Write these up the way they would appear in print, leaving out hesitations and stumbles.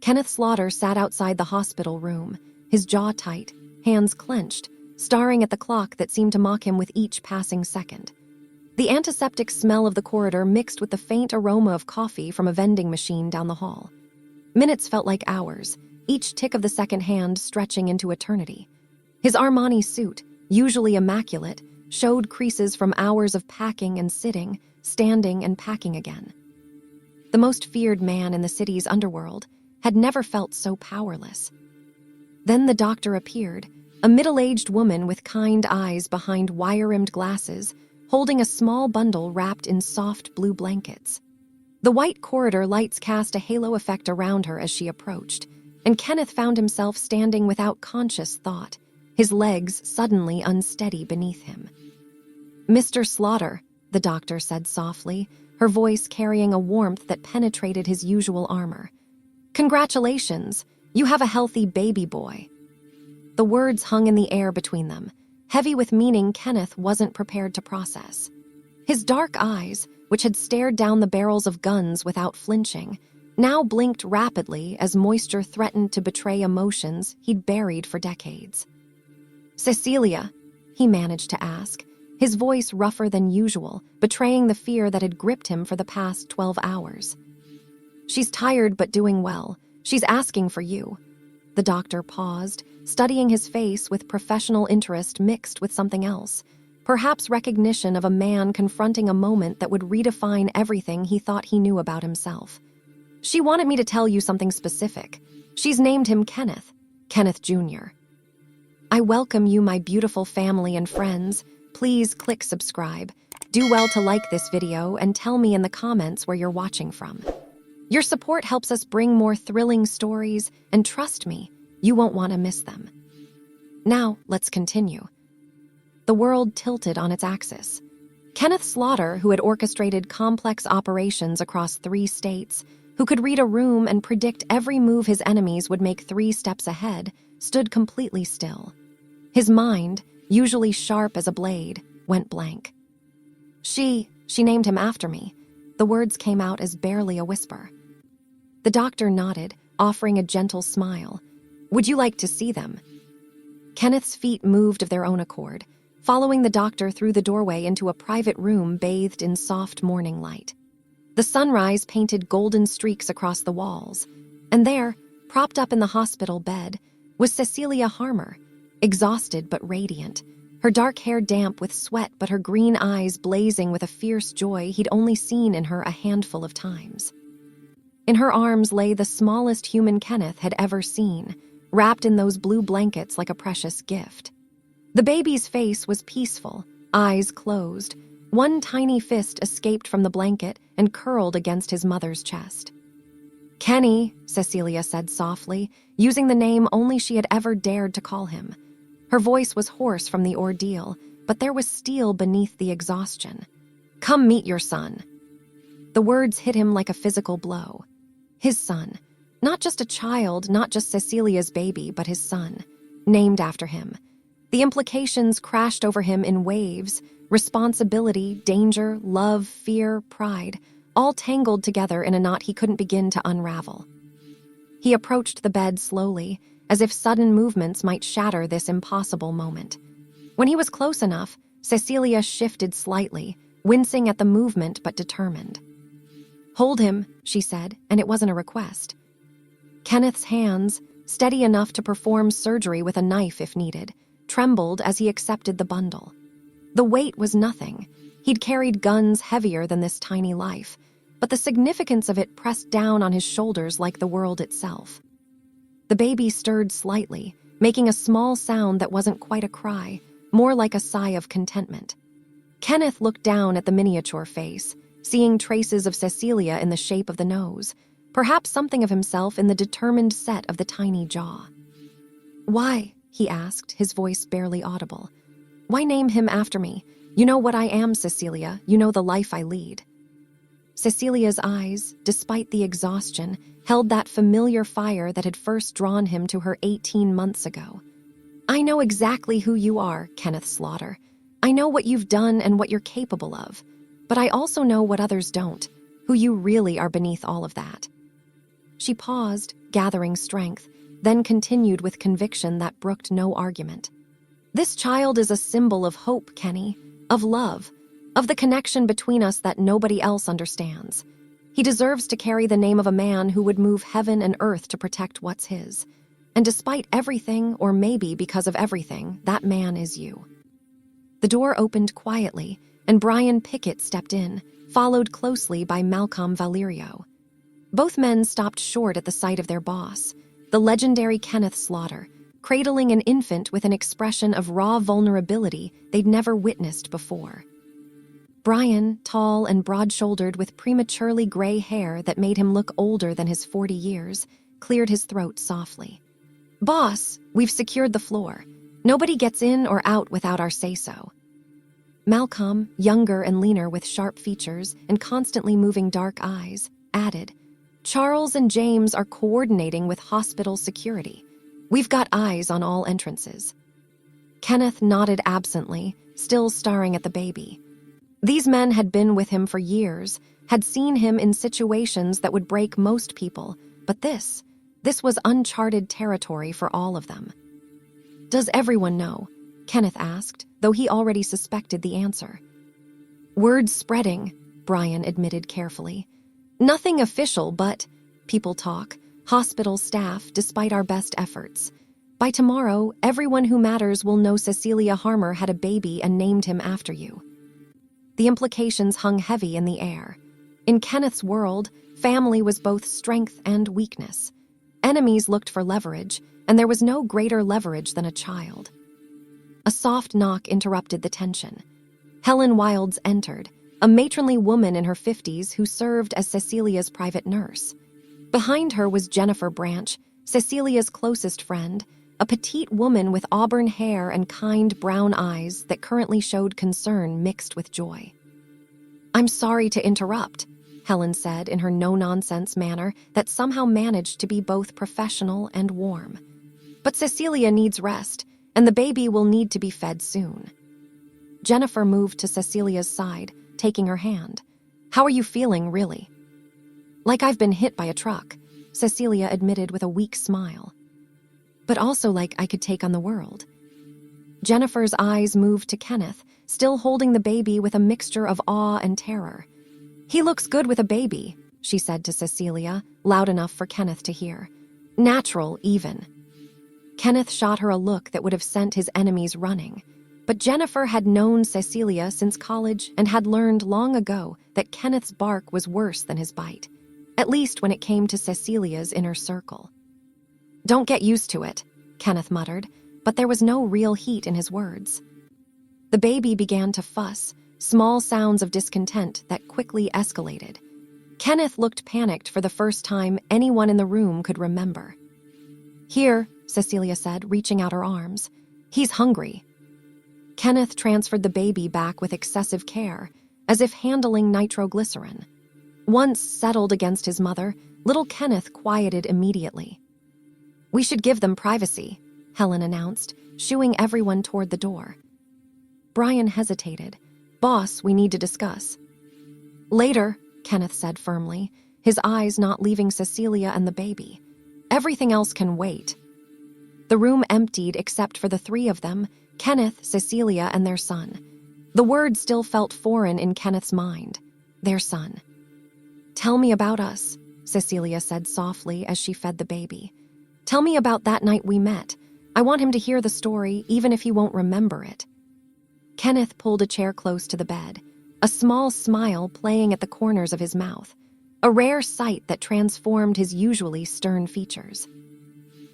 Kenneth Slaughter sat outside the hospital room, his jaw tight, hands clenched, staring at the clock that seemed to mock him with each passing second. The antiseptic smell of the corridor mixed with the faint aroma of coffee from a vending machine down the hall. Minutes felt like hours, each tick of the second hand stretching into eternity. His Armani suit, usually immaculate, showed creases from hours of packing and sitting, standing and packing again. The most feared man in the city's underworld had never felt so powerless. Then the doctor appeared, a middle-aged woman with kind eyes behind wire-rimmed glasses, holding a small bundle wrapped in soft blue blankets. The white corridor lights cast a halo effect around her as she approached, and Kenneth found himself standing without conscious thought, his legs suddenly unsteady beneath him. "Mr. Slaughter," the doctor said softly, her voice carrying a warmth that penetrated his usual armor. "Congratulations, you have a healthy baby boy." The words hung in the air between them, heavy with meaning Kenneth wasn't prepared to process. His dark eyes, which had stared down the barrels of guns without flinching, now blinked rapidly as moisture threatened to betray emotions he'd buried for decades. "Cecilia," he managed to ask, his voice rougher than usual, betraying the fear that had gripped him for the past 12 hours. "She's tired but doing well. She's asking for you." The doctor paused, studying his face with professional interest mixed with something else, perhaps recognition of a man confronting a moment that would redefine everything he thought he knew about himself. "She wanted me to tell you something specific. She's named him Kenneth Jr. I welcome you, my beautiful family and friends. Please click subscribe. Do well to like this video and tell me in the comments where you're watching from. Your support helps us bring more thrilling stories, and trust me, you won't want to miss them. Now, let's continue. The world tilted on its axis. Kenneth Slaughter, who had orchestrated complex operations across 3 states, who could read a room and predict every move his enemies would make 3 steps ahead, stood completely still. His mind, usually sharp as a blade, went blank. She named him after me. The words came out as barely a whisper. The doctor nodded, offering a gentle smile. "Would you like to see them?" Kenneth's feet moved of their own accord, following the doctor through the doorway into a private room bathed in soft morning light. The sunrise painted golden streaks across the walls, and there, propped up in the hospital bed, was Cecilia Harmer, exhausted but radiant, her dark hair damp with sweat but her green eyes blazing with a fierce joy he'd only seen in her a handful of times. In her arms lay the smallest human Kenneth had ever seen, wrapped in those blue blankets like a precious gift. The baby's face was peaceful, eyes closed. One tiny fist escaped from the blanket and curled against his mother's chest. "Kenny," Cecilia said softly, using the name only she had ever dared to call him. Her voice was hoarse from the ordeal, but there was steel beneath the exhaustion. "Come meet your son." The words hit him like a physical blow. His son. Not just a child, not just Cecilia's baby, but his son. Named after him. The implications crashed over him in waves. Responsibility, danger, love, fear, pride, all tangled together in a knot he couldn't begin to unravel. He approached the bed slowly, as if sudden movements might shatter this impossible moment. When he was close enough, Cecilia shifted slightly, wincing at the movement but determined. "Hold him," she said, and it wasn't a request. Kenneth's hands, steady enough to perform surgery with a knife if needed, trembled as he accepted the bundle. The weight was nothing. He'd carried guns heavier than this tiny life, but the significance of it pressed down on his shoulders like the world itself. The baby stirred slightly, making a small sound that wasn't quite a cry, more like a sigh of contentment. Kenneth looked down at the miniature face, seeing traces of Cecilia in the shape of the nose, perhaps something of himself in the determined set of the tiny jaw. "Why?" he asked, his voice barely audible. "Why name him after me? You know what I am, Cecilia. You know the life I lead." Cecilia's eyes, despite the exhaustion, held that familiar fire that had first drawn him to her 18 months ago. "I know exactly who you are, Kenneth Slaughter. I know what you've done and what you're capable of. But I also know what others don't, who you really are beneath all of that." She paused, gathering strength, then continued with conviction that brooked no argument. This child is a symbol of hope, Kenny, of love, of the connection between us that nobody else understands. He deserves to carry the name of a man who would move heaven and earth to protect what's his. And despite everything, or maybe because of everything, that man is you. The door opened quietly, and Brian Pickett stepped in, followed closely by Malcolm Valerio. Both men stopped short at the sight of their boss, the legendary Kenneth Slaughter, cradling an infant with an expression of raw vulnerability they'd never witnessed before. Brian, tall and broad-shouldered with prematurely gray hair that made him look older than his 40 years, cleared his throat softly. "Boss, we've secured the floor. Nobody gets in or out without our say-so." Malcolm, younger and leaner with sharp features and constantly moving dark eyes, added, "Charles and James are coordinating with hospital security. We've got eyes on all entrances." Kenneth nodded absently, still staring at the baby. These men had been with him for years, had seen him in situations that would break most people, but this was uncharted territory for all of them. "Does everyone know?" Kenneth asked, though he already suspected the answer. "Word's spreading," Brian admitted carefully. "Nothing official, but people talk, hospital staff, despite our best efforts. By tomorrow, everyone who matters will know Cecilia Harmer had a baby and named him after you." The implications hung heavy in the air. In Kenneth's world, family was both strength and weakness. Enemies looked for leverage, and there was no greater leverage than a child. A soft knock interrupted the tension. Helen Wilds entered, a matronly woman in her 50s who served as Cecilia's private nurse. Behind her was Jennifer Branch, Cecilia's closest friend, a petite woman with auburn hair and kind brown eyes that currently showed concern mixed with joy. "I'm sorry to interrupt," Helen said in her no-nonsense manner that somehow managed to be both professional and warm. "But Cecilia needs rest, and the baby will need to be fed soon." Jennifer moved to Cecilia's side, taking her hand. "How are you feeling, really?" "Like I've been hit by a truck," Cecilia admitted with a weak smile. "But also like I could take on the world." Jennifer's eyes moved to Kenneth, still holding the baby with a mixture of awe and terror. "He looks good with a baby," she said to Cecilia, loud enough for Kenneth to hear. "Natural, even." Kenneth shot her a look that would have sent his enemies running. But Jennifer had known Cecilia since college and had learned long ago that Kenneth's bark was worse than his bite, at least when it came to Cecilia's inner circle. "Don't get used to it," Kenneth muttered, but there was no real heat in his words. The baby began to fuss, small sounds of discontent that quickly escalated. Kenneth looked panicked for the first time anyone in the room could remember. "Here," Cecilia said, reaching out her arms. "He's hungry." Kenneth transferred the baby back with excessive care, as if handling nitroglycerin. Once settled against his mother, little Kenneth quieted immediately. "We should give them privacy," Helen announced, shooing everyone toward the door. Brian hesitated. "Boss, we need to discuss." "Later," Kenneth said firmly, his eyes not leaving Cecilia and the baby. "Everything else can wait." The room emptied except for the three of them, Kenneth, Cecilia, and their son. The word still felt foreign in Kenneth's mind. Their son. "Tell me about us," Cecilia said softly as she fed the baby. "Tell me about that night we met. I want him to hear the story, even if he won't remember it." Kenneth pulled a chair close to the bed, a small smile playing at the corners of his mouth, a rare sight that transformed his usually stern features.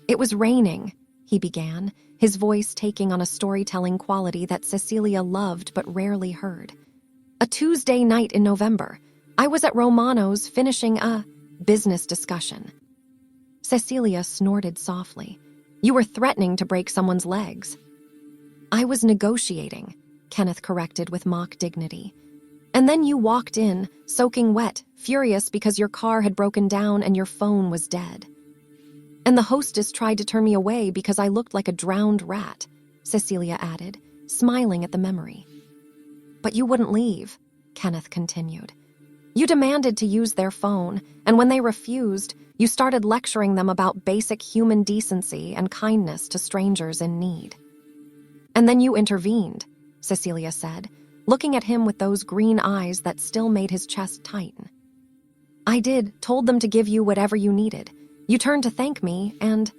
"It was raining," he began, his voice taking on a storytelling quality that Cecilia loved but rarely heard. "A Tuesday night in November. I was at Romano's finishing a business discussion." Cecilia snorted softly. "You were threatening to break someone's legs." "I was negotiating," Kenneth corrected with mock dignity. "And then you walked in, soaking wet, furious because your car had broken down and your phone was dead. And the hostess tried to turn me away because I looked like a drowned rat," Cecilia added, smiling at the memory. "But you wouldn't leave," Kenneth continued. "You demanded to use their phone, and when they refused, You started lecturing them about basic human decency and kindness to strangers in need. And then you intervened, Cecilia said, looking at him with those green eyes that still made his chest tighten. I told them to give you whatever you needed. You turned to thank me, and...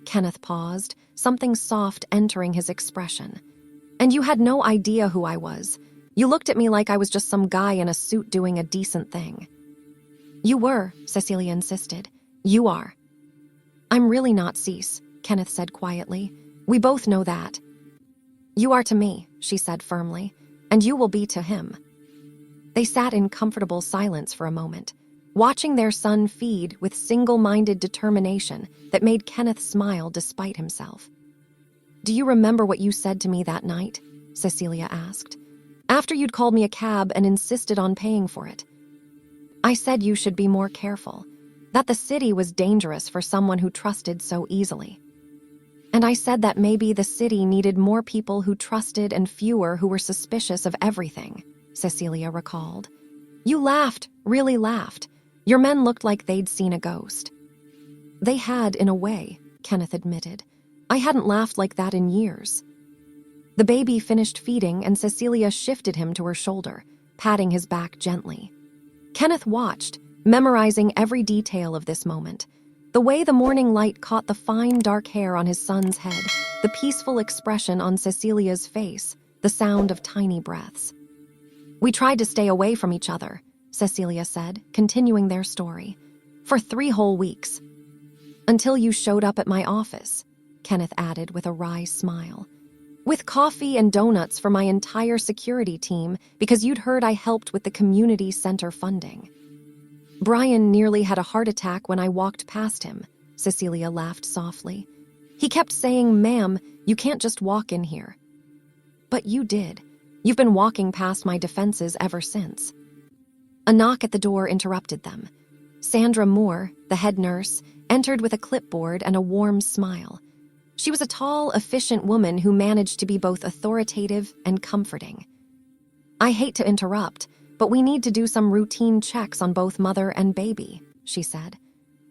Kenneth paused, something soft entering his expression. And you had no idea who I was. You looked at me like I was just some guy in a suit doing a decent thing. You were, Cecilia insisted. You are. I'm really not, Cease, Kenneth said quietly. We both know that. You are to me, she said firmly, and you will be to him. They sat in comfortable silence for a moment, watching their son feed with single-minded determination that made Kenneth smile despite himself. Do you remember what you said to me that night? Cecilia asked. After you'd called me a cab and insisted on paying for it. I said you should be more careful, that the city was dangerous for someone who trusted so easily. And I said that maybe the city needed more people who trusted and fewer who were suspicious of everything, Cecilia recalled. You laughed, really laughed. Your men looked like they'd seen a ghost. They had, in a way, Kenneth admitted. I hadn't laughed like that in years. The baby finished feeding and Cecilia shifted him to her shoulder, patting his back gently. Kenneth watched, memorizing every detail of this moment. The way the morning light caught the fine dark hair on his son's head, the peaceful expression on Cecilia's face, the sound of tiny breaths. We tried to stay away from each other, Cecilia said, continuing their story. For 3 whole weeks. Until you showed up at my office, Kenneth added with a wry smile. With coffee and donuts for my entire security team because you'd heard I helped with the community center funding. Brian nearly had a heart attack when I walked past him, Cecilia laughed softly. He kept saying, "Ma'am, you can't just walk in here." But you did. You've been walking past my defenses ever since. A knock at the door interrupted them. Sandra Moore, the head nurse, entered with a clipboard and a warm smile. She was a tall, efficient woman who managed to be both authoritative and comforting. I hate to interrupt, but we need to do some routine checks on both mother and baby, she said.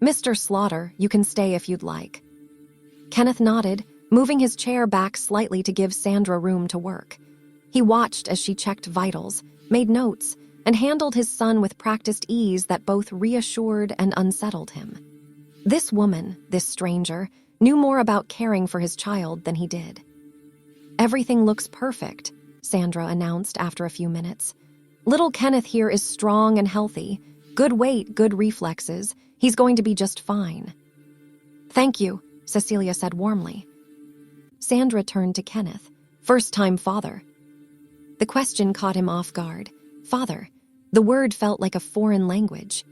Mr. Slaughter, you can stay if you'd like. Kenneth nodded, moving his chair back slightly to give Sandra room to work. He watched as she checked vitals, made notes, and handled his son with practiced ease that both reassured and unsettled him. This woman, this stranger, knew more about caring for his child than he did. Everything looks perfect, Sandra announced after a few minutes. Little Kenneth here is strong and healthy. Good weight, good reflexes. He's going to be just fine. Thank you, Cecilia said warmly. Sandra turned to Kenneth. First-time father. The question caught him off guard. Father. The word felt like a foreign language.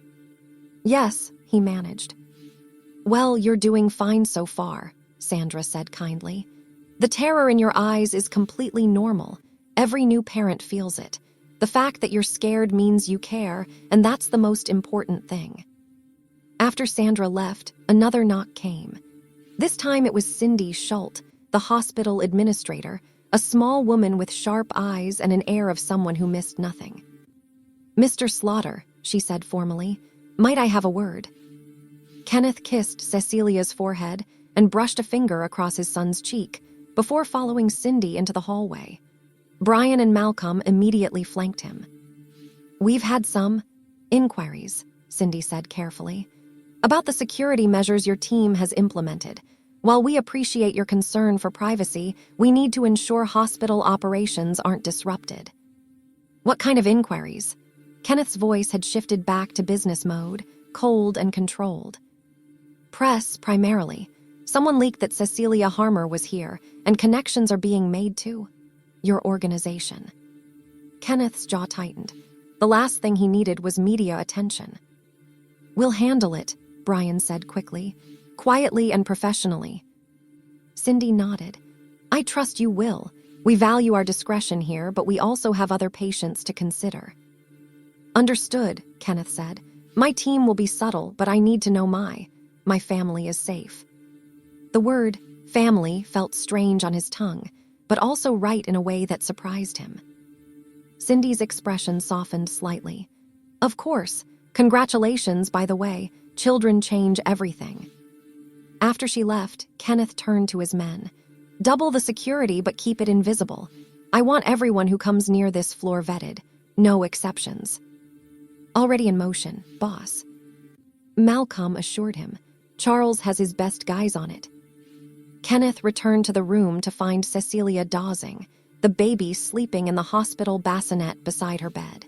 Yes, he managed. Well, you're doing fine so far, Sandra said kindly. The terror in your eyes is completely normal. Every new parent feels it. The fact that you're scared means you care, and that's the most important thing. After Sandra left, another knock came. This time it was Cindy Schult, the hospital administrator, a small woman with sharp eyes and an air of someone who missed nothing. Mr. Slaughter, she said formally, might I have a word? Kenneth kissed Cecilia's forehead and brushed a finger across his son's cheek before following Cindy into the hallway. Brian and Malcolm immediately flanked him. We've had some inquiries, Cindy said carefully, about the security measures your team has implemented. While we appreciate your concern for privacy, we need to ensure hospital operations aren't disrupted. What kind of inquiries? Kenneth's voice had shifted back to business mode, cold and controlled. Press, primarily. Someone leaked that Cecilia Harmer was here, and connections are being made to your organization. Kenneth's jaw tightened. The last thing he needed was media attention. We'll handle it, Brian said quickly, quietly and professionally. Cindy nodded. I trust you will. We value our discretion here, but we also have other patients to consider. Understood, Kenneth said. My team will be subtle, but I need to know my family is safe. The word family felt strange on his tongue, but also right in a way that surprised him. Cindy's expression softened slightly. Of course, Congratulations, by the way. Children change everything. After she left, Kenneth turned to his men. Double the security, but keep it invisible. I want everyone who comes near this floor vetted. No exceptions. Already in motion, boss. Malcolm assured him. Charles has his best guys on it. Kenneth returned to the room to find Cecilia dozing, the baby sleeping in the hospital bassinet beside her bed.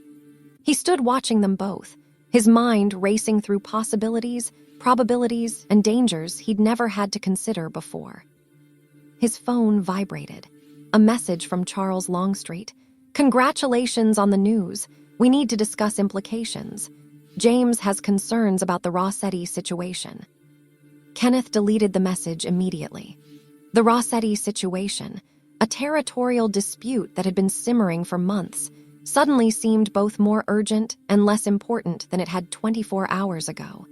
He stood watching them both, his mind racing through possibilities, probabilities, and dangers he'd never had to consider before. His phone vibrated. A message from Charles Longstreet. Congratulations on the news. We need to discuss implications. James has concerns about the Rossetti situation. Kenneth deleted the message immediately. The Rossetti situation, a territorial dispute that had been simmering for months, suddenly seemed both more urgent and less important than it had 24 hours ago.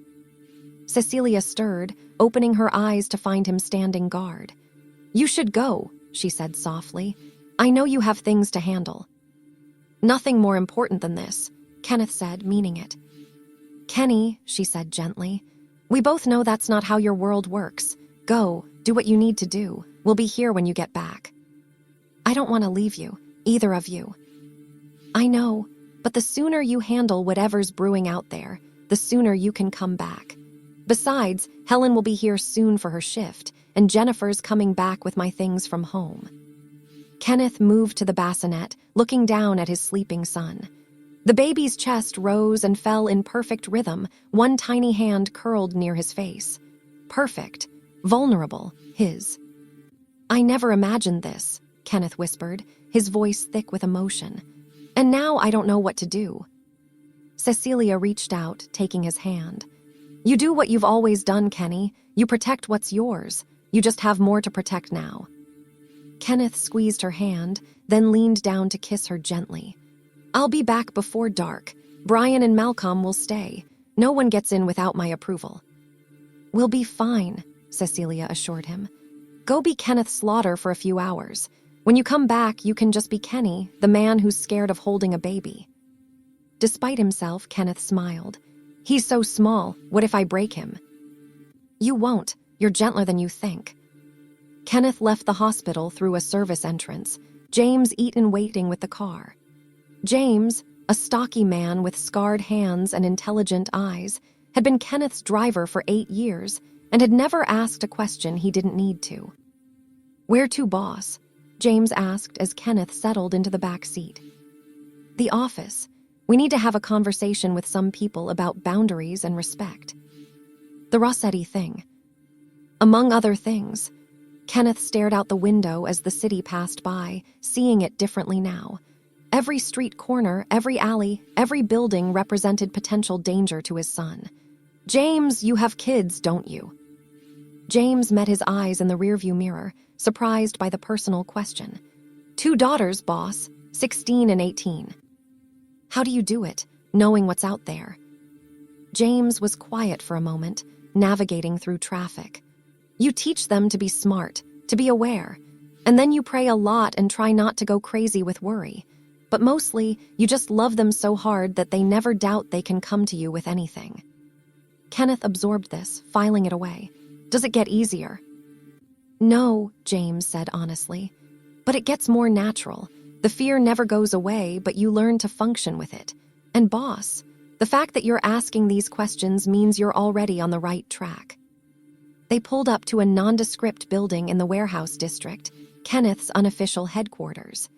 Cecilia stirred, opening her eyes to find him standing guard. You should go, she said softly. I know you have things to handle. Nothing more important than this, Kenneth said, meaning it. Kenny, she said gently, we both know that's not how your world works. Go, do what you need to do. We'll be here when you get back. I don't want to leave you, either of you. I know, but the sooner you handle whatever's brewing out there, the sooner you can come back. Besides, Helen will be here soon for her shift, and Jennifer's coming back with my things from home. Kenneth moved to the bassinet, looking down at his sleeping son. The baby's chest rose and fell in perfect rhythm, one tiny hand curled near his face. Perfect, vulnerable, his. I never imagined this, Kenneth whispered, his voice thick with emotion. And now I don't know what to do. Cecilia reached out, taking his hand. You do what you've always done, Kenny. You protect what's yours. You just have more to protect now. Kenneth squeezed her hand, then leaned down to kiss her gently. I'll be back before dark. Brian and Malcolm will stay. No one gets in without my approval. We'll be fine, Cecilia assured him. Go be Kenneth Slaughter for a few hours. When you come back, you can just be Kenny, the man who's scared of holding a baby. Despite himself, Kenneth smiled. He's so small, what if I break him? You won't. You're gentler than you think. Kenneth left the hospital through a service entrance, James Eaton waiting with the car. James, a stocky man with scarred hands and intelligent eyes, had been Kenneth's driver for 8 years and had never asked a question he didn't need to. Where to, boss? James asked as Kenneth settled into the back seat. The office. We need to have a conversation with some people about boundaries and respect. The Rossetti thing. Among other things, Kenneth stared out the window as the city passed by, seeing it differently now. Every street corner, every alley, every building represented potential danger to his son. James, you have kids, don't you? James met his eyes in the rearview mirror, surprised by the personal question. 2 daughters, boss, 16 and 18. How do you do it, knowing what's out there? James was quiet for a moment, navigating through traffic. You teach them to be smart, to be aware, and then you pray a lot and try not to go crazy with worry. But mostly, you just love them so hard that they never doubt they can come to you with anything. Kenneth absorbed this, filing it away. Does it get easier? No, James said honestly. But it gets more natural. The fear never goes away, but you learn to function with it. And boss, the fact that you're asking these questions means you're already on the right track. They pulled up to a nondescript building in the warehouse district, Kenneth's unofficial headquarters.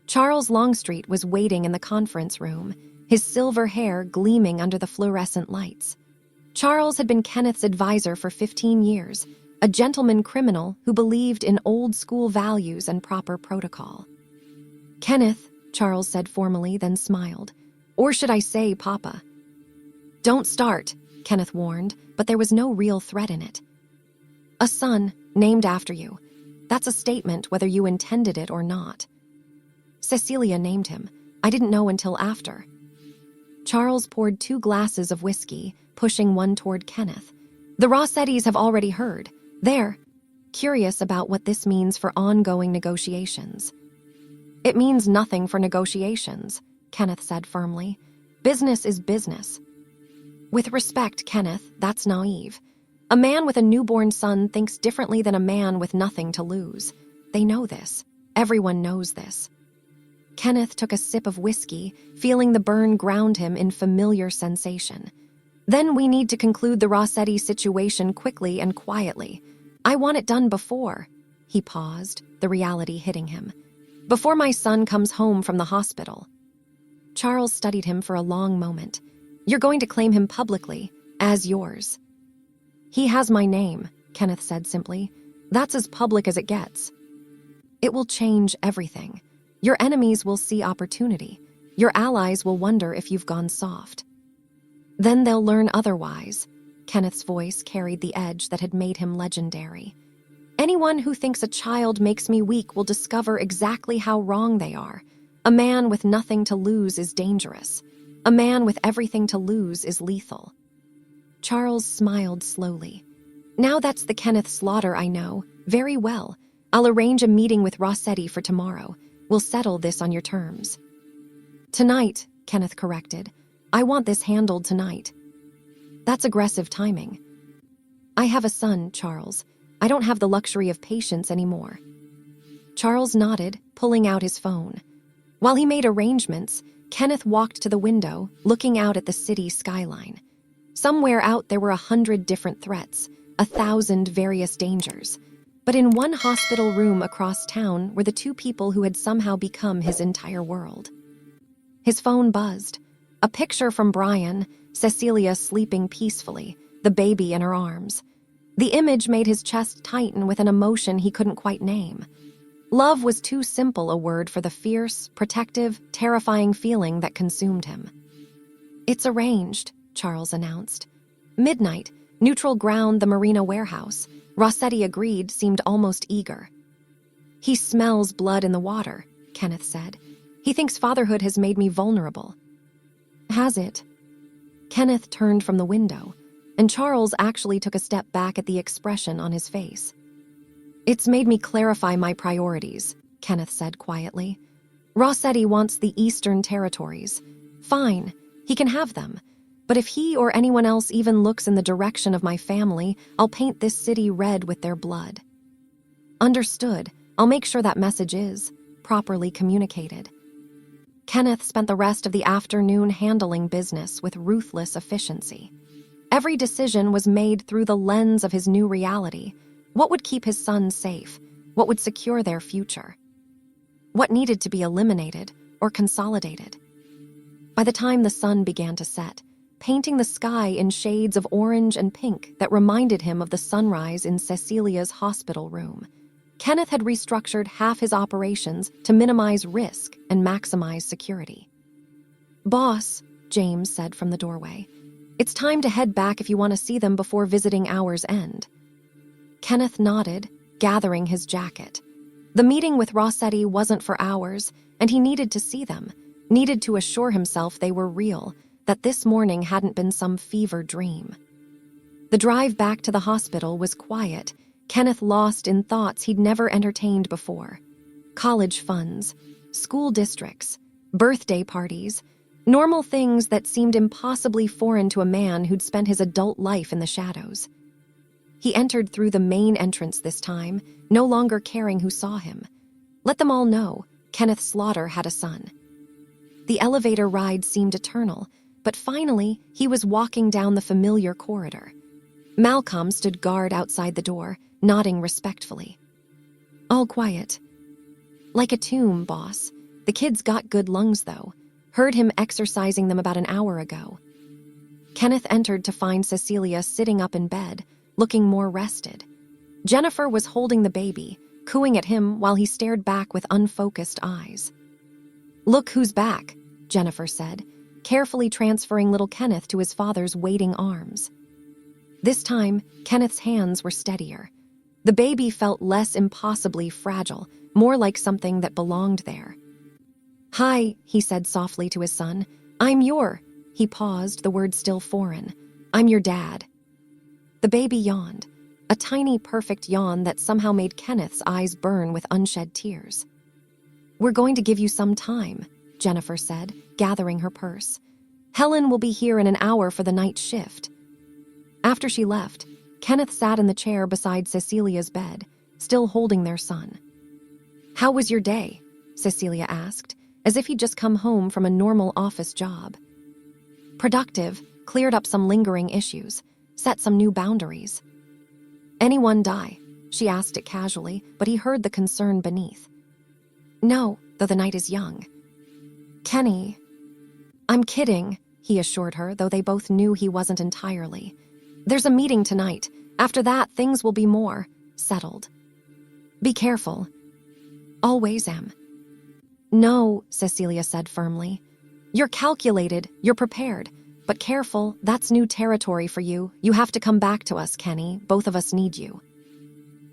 Charles Longstreet was waiting in the conference room, his silver hair gleaming under the fluorescent lights. Charles had been Kenneth's advisor for 15 years, a gentleman criminal who believed in old-school values and proper protocol. Kenneth, Charles said formally, then smiled. Or should I say, Papa? Don't start, Kenneth warned, but there was no real threat in it. A son, named after you. That's a statement whether you intended it or not. Cecilia named him. I didn't know until after. Charles poured 2 glasses of whiskey, pushing one toward Kenneth. The Rossettis have already heard. They're curious about what this means for ongoing negotiations. It means nothing for negotiations, Kenneth said firmly. Business is business. With respect, Kenneth, that's naive. A man with a newborn son thinks differently than a man with nothing to lose. They know this. Everyone knows this. Kenneth took a sip of whiskey, feeling the burn ground him in familiar sensation. Then we need to conclude the Rossetti situation quickly and quietly. I want it done before. He paused, the reality hitting him. Before my son comes home from the hospital. Charles studied him for a long moment. You're going to claim him publicly, as yours. He has my name, Kenneth said simply. That's as public as it gets. It will change everything. Your enemies will see opportunity. Your allies will wonder if you've gone soft. Then they'll learn otherwise. Kenneth's voice carried the edge that had made him legendary. Anyone who thinks a child makes me weak will discover exactly how wrong they are. A man with nothing to lose is dangerous. A man with everything to lose is lethal. Charles smiled slowly. Now that's the Kenneth Slaughter I know. Very well. I'll arrange a meeting with Rossetti for tomorrow. We'll settle this on your terms. Tonight, Kenneth corrected. I want this handled tonight. That's aggressive timing. I have a son, Charles. I don't have the luxury of patience anymore. Charles nodded, pulling out his phone. While he made arrangements, Kenneth walked to the window, looking out at the city skyline. Somewhere out there were 100 different threats, 1,000 various dangers. But in one hospital room across town were the two people who had somehow become his entire world. His phone buzzed. A picture from Brian, Cecilia sleeping peacefully, the baby in her arms. The image made his chest tighten with an emotion he couldn't quite name. Love was too simple a word for the fierce, protective, terrifying feeling that consumed him. It's arranged, Charles announced. Midnight, neutral ground, the Marina warehouse. Rossetti agreed, seemed almost eager. He smells blood in the water, Kenneth said. He thinks fatherhood has made me vulnerable. Has it? Kenneth turned from the window, and Charles actually took a step back at the expression on his face. It's made me clarify my priorities, Kenneth said quietly. Rossetti wants the Eastern Territories. Fine, he can have them. But if he or anyone else even looks in the direction of my family, I'll paint this city red with their blood. Understood. I'll make sure that message is properly communicated. Kenneth spent the rest of the afternoon handling business with ruthless efficiency. Every decision was made through the lens of his new reality. What would keep his son safe? What would secure their future? What needed to be eliminated or consolidated? By the time the sun began to set, painting the sky in shades of orange and pink that reminded him of the sunrise in Cecilia's hospital room, Kenneth had restructured half his operations to minimize risk and maximize security. Boss, James said from the doorway, it's time to head back if you want to see them before visiting hour's end. Kenneth nodded, gathering his jacket. The meeting with Rossetti wasn't for hours, and he needed to see them, needed to assure himself they were real, that this morning hadn't been some fever dream. The drive back to the hospital was quiet, Kenneth lost in thoughts he'd never entertained before. College funds, school districts, birthday parties, normal things that seemed impossibly foreign to a man who'd spent his adult life in the shadows. He entered through the main entrance this time, no longer caring who saw him. Let them all know, Kenneth Slaughter had a son. The elevator ride seemed eternal, but finally he was walking down the familiar corridor. Malcolm stood guard outside the door, nodding respectfully. All quiet. Like a tomb, boss. The kid's got good lungs, though. Heard him exercising them about an hour ago. Kenneth entered to find Cecilia sitting up in bed, looking more rested. Jennifer was holding the baby, cooing at him while he stared back with unfocused eyes. Look who's back, Jennifer said, carefully transferring little Kenneth to his father's waiting arms. This time, Kenneth's hands were steadier. The baby felt less impossibly fragile, more like something that belonged there. Hi, he said softly to his son. He paused, the word still foreign. I'm your dad. The baby yawned, a tiny, perfect yawn that somehow made Kenneth's eyes burn with unshed tears. We're going to give you some time, Jennifer said, gathering her purse. Helen will be here in an hour for the night shift." After she left, Kenneth sat in the chair beside Cecilia's bed, still holding their son. "How was your day?" Cecilia asked, as if he'd just come home from a normal office job. "Productive, cleared up some lingering issues, set some new boundaries." "Anyone die?" she asked it casually, but he heard the concern beneath. "No, though the night is young." "Kenny..." "I'm kidding," he assured her, though they both knew he wasn't entirely. "There's a meeting tonight. After that, things will be more settled. Be careful." "Always am." "No," Cecilia said firmly. "You're calculated, you're prepared. But careful, that's new territory for you. You have to come back to us, Kenny. Both of us need you."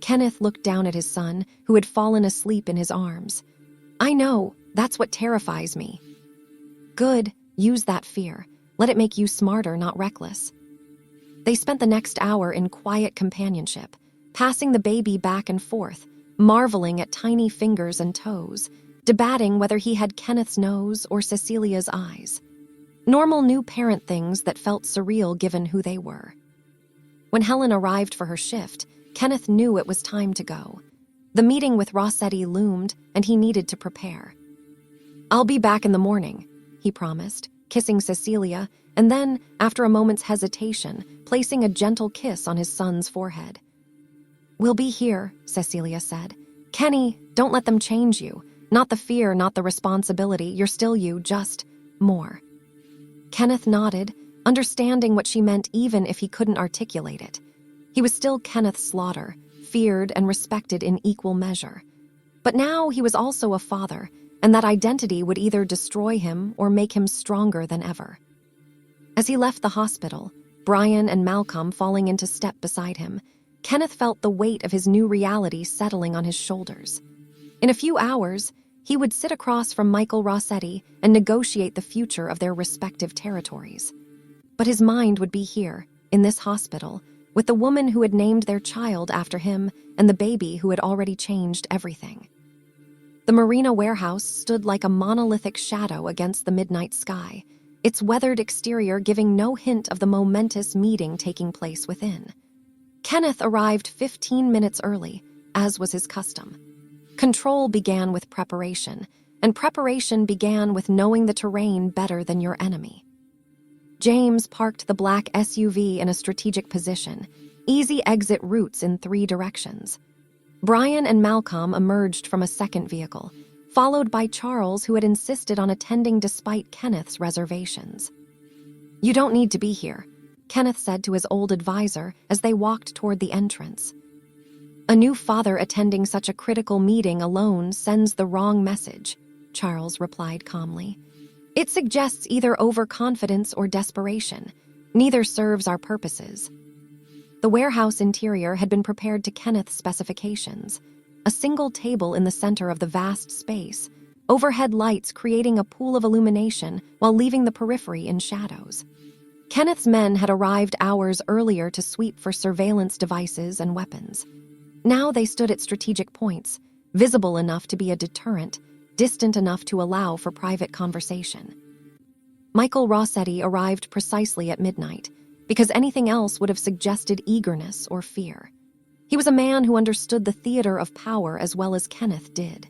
Kenneth looked down at his son, who had fallen asleep in his arms. "I know, that's what terrifies me." "Good, use that fear. Let it make you smarter, not reckless." They spent the next hour in quiet companionship, passing the baby back and forth, marveling at tiny fingers and toes, debating whether he had Kenneth's nose or Cecilia's eyes. Normal new parent things that felt surreal given who they were. When Helen arrived for her shift, Kenneth knew it was time to go. The meeting with Rossetti loomed, and he needed to prepare. "I'll be back in the morning," he promised, kissing Cecilia, and then, after a moment's hesitation, placing a gentle kiss on his son's forehead. "We'll be here," Cecilia said. "Kenny, don't let them change you. Not the fear, not the responsibility. You're still you, just more." Kenneth nodded, understanding what she meant even if he couldn't articulate it. He was still Kenneth Slaughter, feared and respected in equal measure. But now he was also a father, and that identity would either destroy him or make him stronger than ever. As he left the hospital, Brian and Malcolm falling into step beside him, Kenneth felt the weight of his new reality settling on his shoulders. In a few hours, he would sit across from Michael Rossetti and negotiate the future of their respective territories. But his mind would be here, in this hospital, with the woman who had named their child after him and the baby who had already changed everything. The Marina warehouse stood like a monolithic shadow against the midnight sky, its weathered exterior giving no hint of the momentous meeting taking place within. Kenneth arrived 15 minutes early, as was his custom. Control began with preparation, and preparation began with knowing the terrain better than your enemy. James parked the black SUV in a strategic position, easy exit routes in 3 directions. Brian and Malcolm emerged from a second vehicle, followed by Charles, who had insisted on attending despite Kenneth's reservations. "You don't need to be here," Kenneth said to his old advisor as they walked toward the entrance. "A new father attending such a critical meeting alone sends the wrong message," Charles replied calmly. "It suggests either overconfidence or desperation. Neither serves our purposes." The warehouse interior had been prepared to Kenneth's specifications. A single table in the center of the vast space, overhead lights creating a pool of illumination while leaving the periphery in shadows. Kenneth's men had arrived hours earlier to sweep for surveillance devices and weapons. Now they stood at strategic points, visible enough to be a deterrent, distant enough to allow for private conversation. Michael Rossetti arrived precisely at midnight, because anything else would have suggested eagerness or fear. He was a man who understood the theater of power as well as Kenneth did.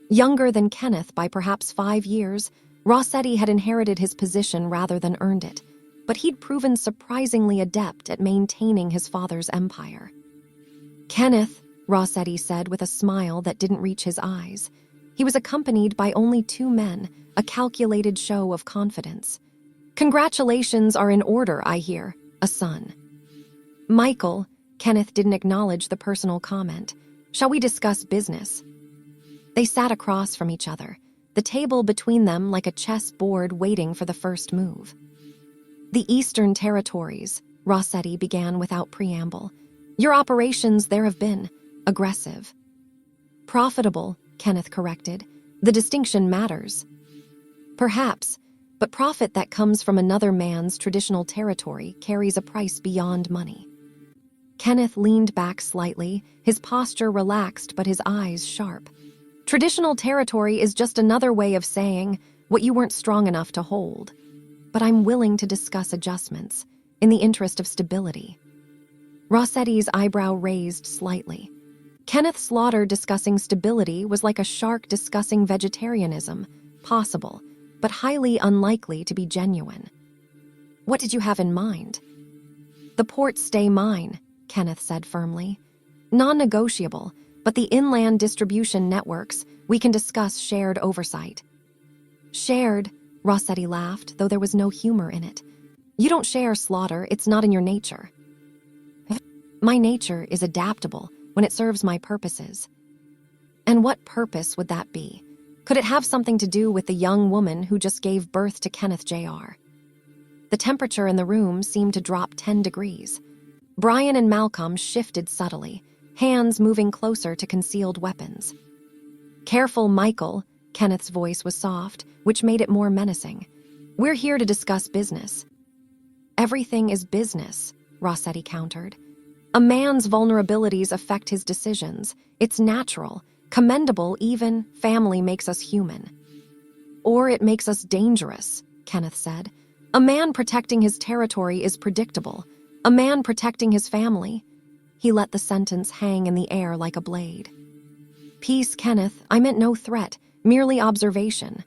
Younger than Kenneth by perhaps 5 years, Rossetti had inherited his position rather than earned it, but he'd proven surprisingly adept at maintaining his father's empire. "Kenneth," Rossetti said with a smile that didn't reach his eyes. He was accompanied by only 2 men, a calculated show of confidence. "Congratulations are in order, I hear, a son." "Michael," Kenneth didn't acknowledge the personal comment. "Shall we discuss business?" They sat across from each other, the table between them like a chess board waiting for the first move. "The Eastern Territories," Rossetti began without preamble. "Your operations there have been aggressive." "Profitable," Kenneth corrected. "The distinction matters." "Perhaps, but profit that comes from another man's traditional territory carries a price beyond money." Kenneth leaned back slightly, his posture relaxed but his eyes sharp. "Traditional territory is just another way of saying what you weren't strong enough to hold." but I'm willing to discuss adjustments in the interest of stability." Rossetti's eyebrow raised slightly. Kenneth Slaughter discussing stability was like a shark discussing vegetarianism, possible, but highly unlikely to be genuine. "What did you have in mind?" "The ports stay mine," Kenneth said firmly. "Non-negotiable, but the inland distribution networks, we can discuss shared oversight." "Shared," Rossetti laughed, though there was no humor in it. "You don't share, Slaughter, it's not in your nature." "My nature is adaptable when it serves my purposes." "And what purpose would that be? Could it have something to do with the young woman who just gave birth to Kenneth Jr.?" The temperature in the room seemed to drop 10 degrees. Brian and Malcolm shifted subtly, hands moving closer to concealed weapons. "Careful, Michael," Kenneth's voice was soft, which made it more menacing. "We're here to discuss business." "Everything is business," Rossetti countered. "A man's vulnerabilities affect his decisions. It's natural, commendable even. Family makes us human." "Or it makes us dangerous," Kenneth said. "A man protecting his territory is predictable. A man protecting his family." He let the sentence hang in the air like a blade. "Peace, Kenneth. I meant no threat, merely observation."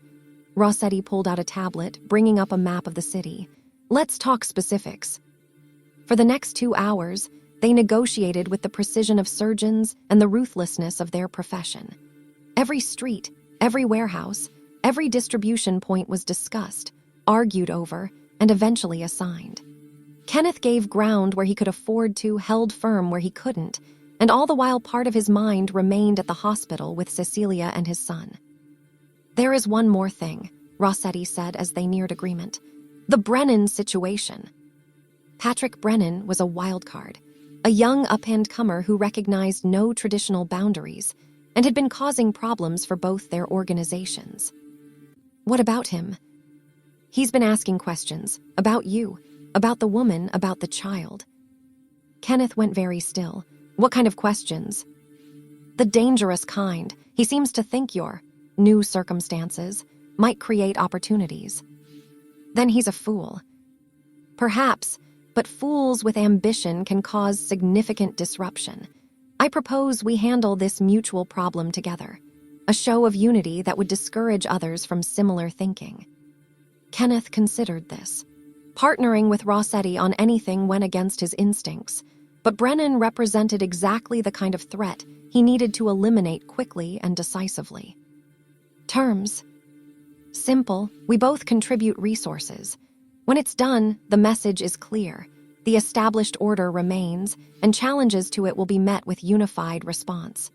Rossetti pulled out a tablet, bringing up a map of the city. "Let's talk specifics." For the next 2 hours, they negotiated with the precision of surgeons and the ruthlessness of their profession. Every street, every warehouse, every distribution point was discussed, argued over, and eventually assigned. Kenneth gave ground where he could afford to, held firm where he couldn't, and all the while part of his mind remained at the hospital with Cecilia and his son. "There is one more thing," Rossetti said as they neared agreement. "The Brennan situation." Patrick Brennan was a wild card, a young up-and-comer who recognized no traditional boundaries and had been causing problems for both their organizations. "What about him?" "He's been asking questions, about you, about the woman, about the child." Kenneth went very still. "What kind of questions?" "The dangerous kind. He seems to think your new circumstances might create opportunities." "Then he's a fool." "Perhaps, but fools with ambition can cause significant disruption. I propose we handle this mutual problem together, a show of unity that would discourage others from similar thinking." Kenneth considered this. Partnering with Rossetti on anything went against his instincts, but Brennan represented exactly the kind of threat he needed to eliminate quickly and decisively. "Terms. Simple, we both contribute resources. When it's done, the message is clear. The established order remains, and challenges to it will be met with unified response."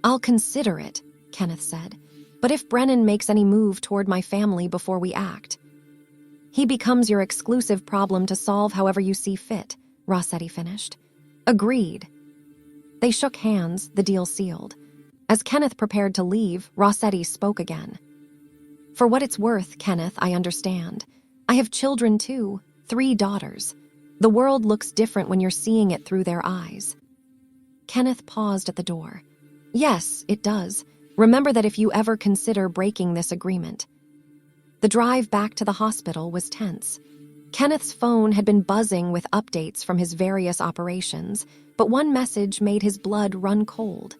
"I'll consider it," Kenneth said. "But if Brennan makes any move toward my family before we act?" "He becomes your exclusive problem to solve however you see fit," Rossetti finished. "Agreed." They shook hands, the deal sealed. As Kenneth prepared to leave, Rossetti spoke again. "For what it's worth, Kenneth, I understand. I have children too, 3 daughters. The world looks different when you're seeing it through their eyes." Kenneth paused at the door. "Yes, it does. Remember that if you ever consider breaking this agreement." The drive back to the hospital was tense. Kenneth's phone had been buzzing with updates from his various operations, but one message made his blood run cold.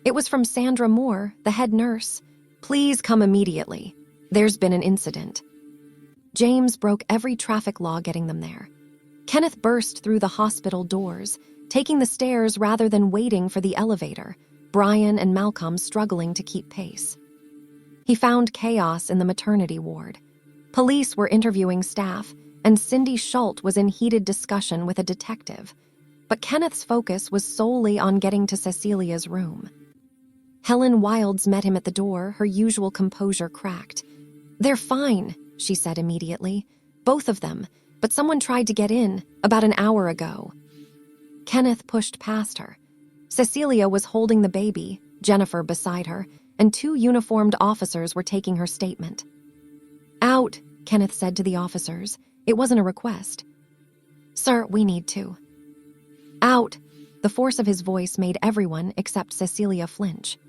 It was from Sandra Moore, the head nurse. "Please come immediately. There's been an incident." James broke every traffic law getting them there. Kenneth burst through the hospital doors, taking the stairs rather than waiting for the elevator, Brian and Malcolm struggling to keep pace. He found chaos in the maternity ward. Police were interviewing staff, and Cindy Schultz was in heated discussion with a detective. But Kenneth's focus was solely on getting to Cecilia's room. Helen Wilds met him at the door, her usual composure cracked. "They're fine," she said immediately. "Both of them, but someone tried to get in about an hour ago." Kenneth pushed past her. Cecilia was holding the baby, Jennifer beside her, and 2 uniformed officers were taking her statement. "Out," Kenneth said to the officers. It wasn't a request. "Sir, we need to." "Out." The force of his voice made everyone except Cecilia flinch.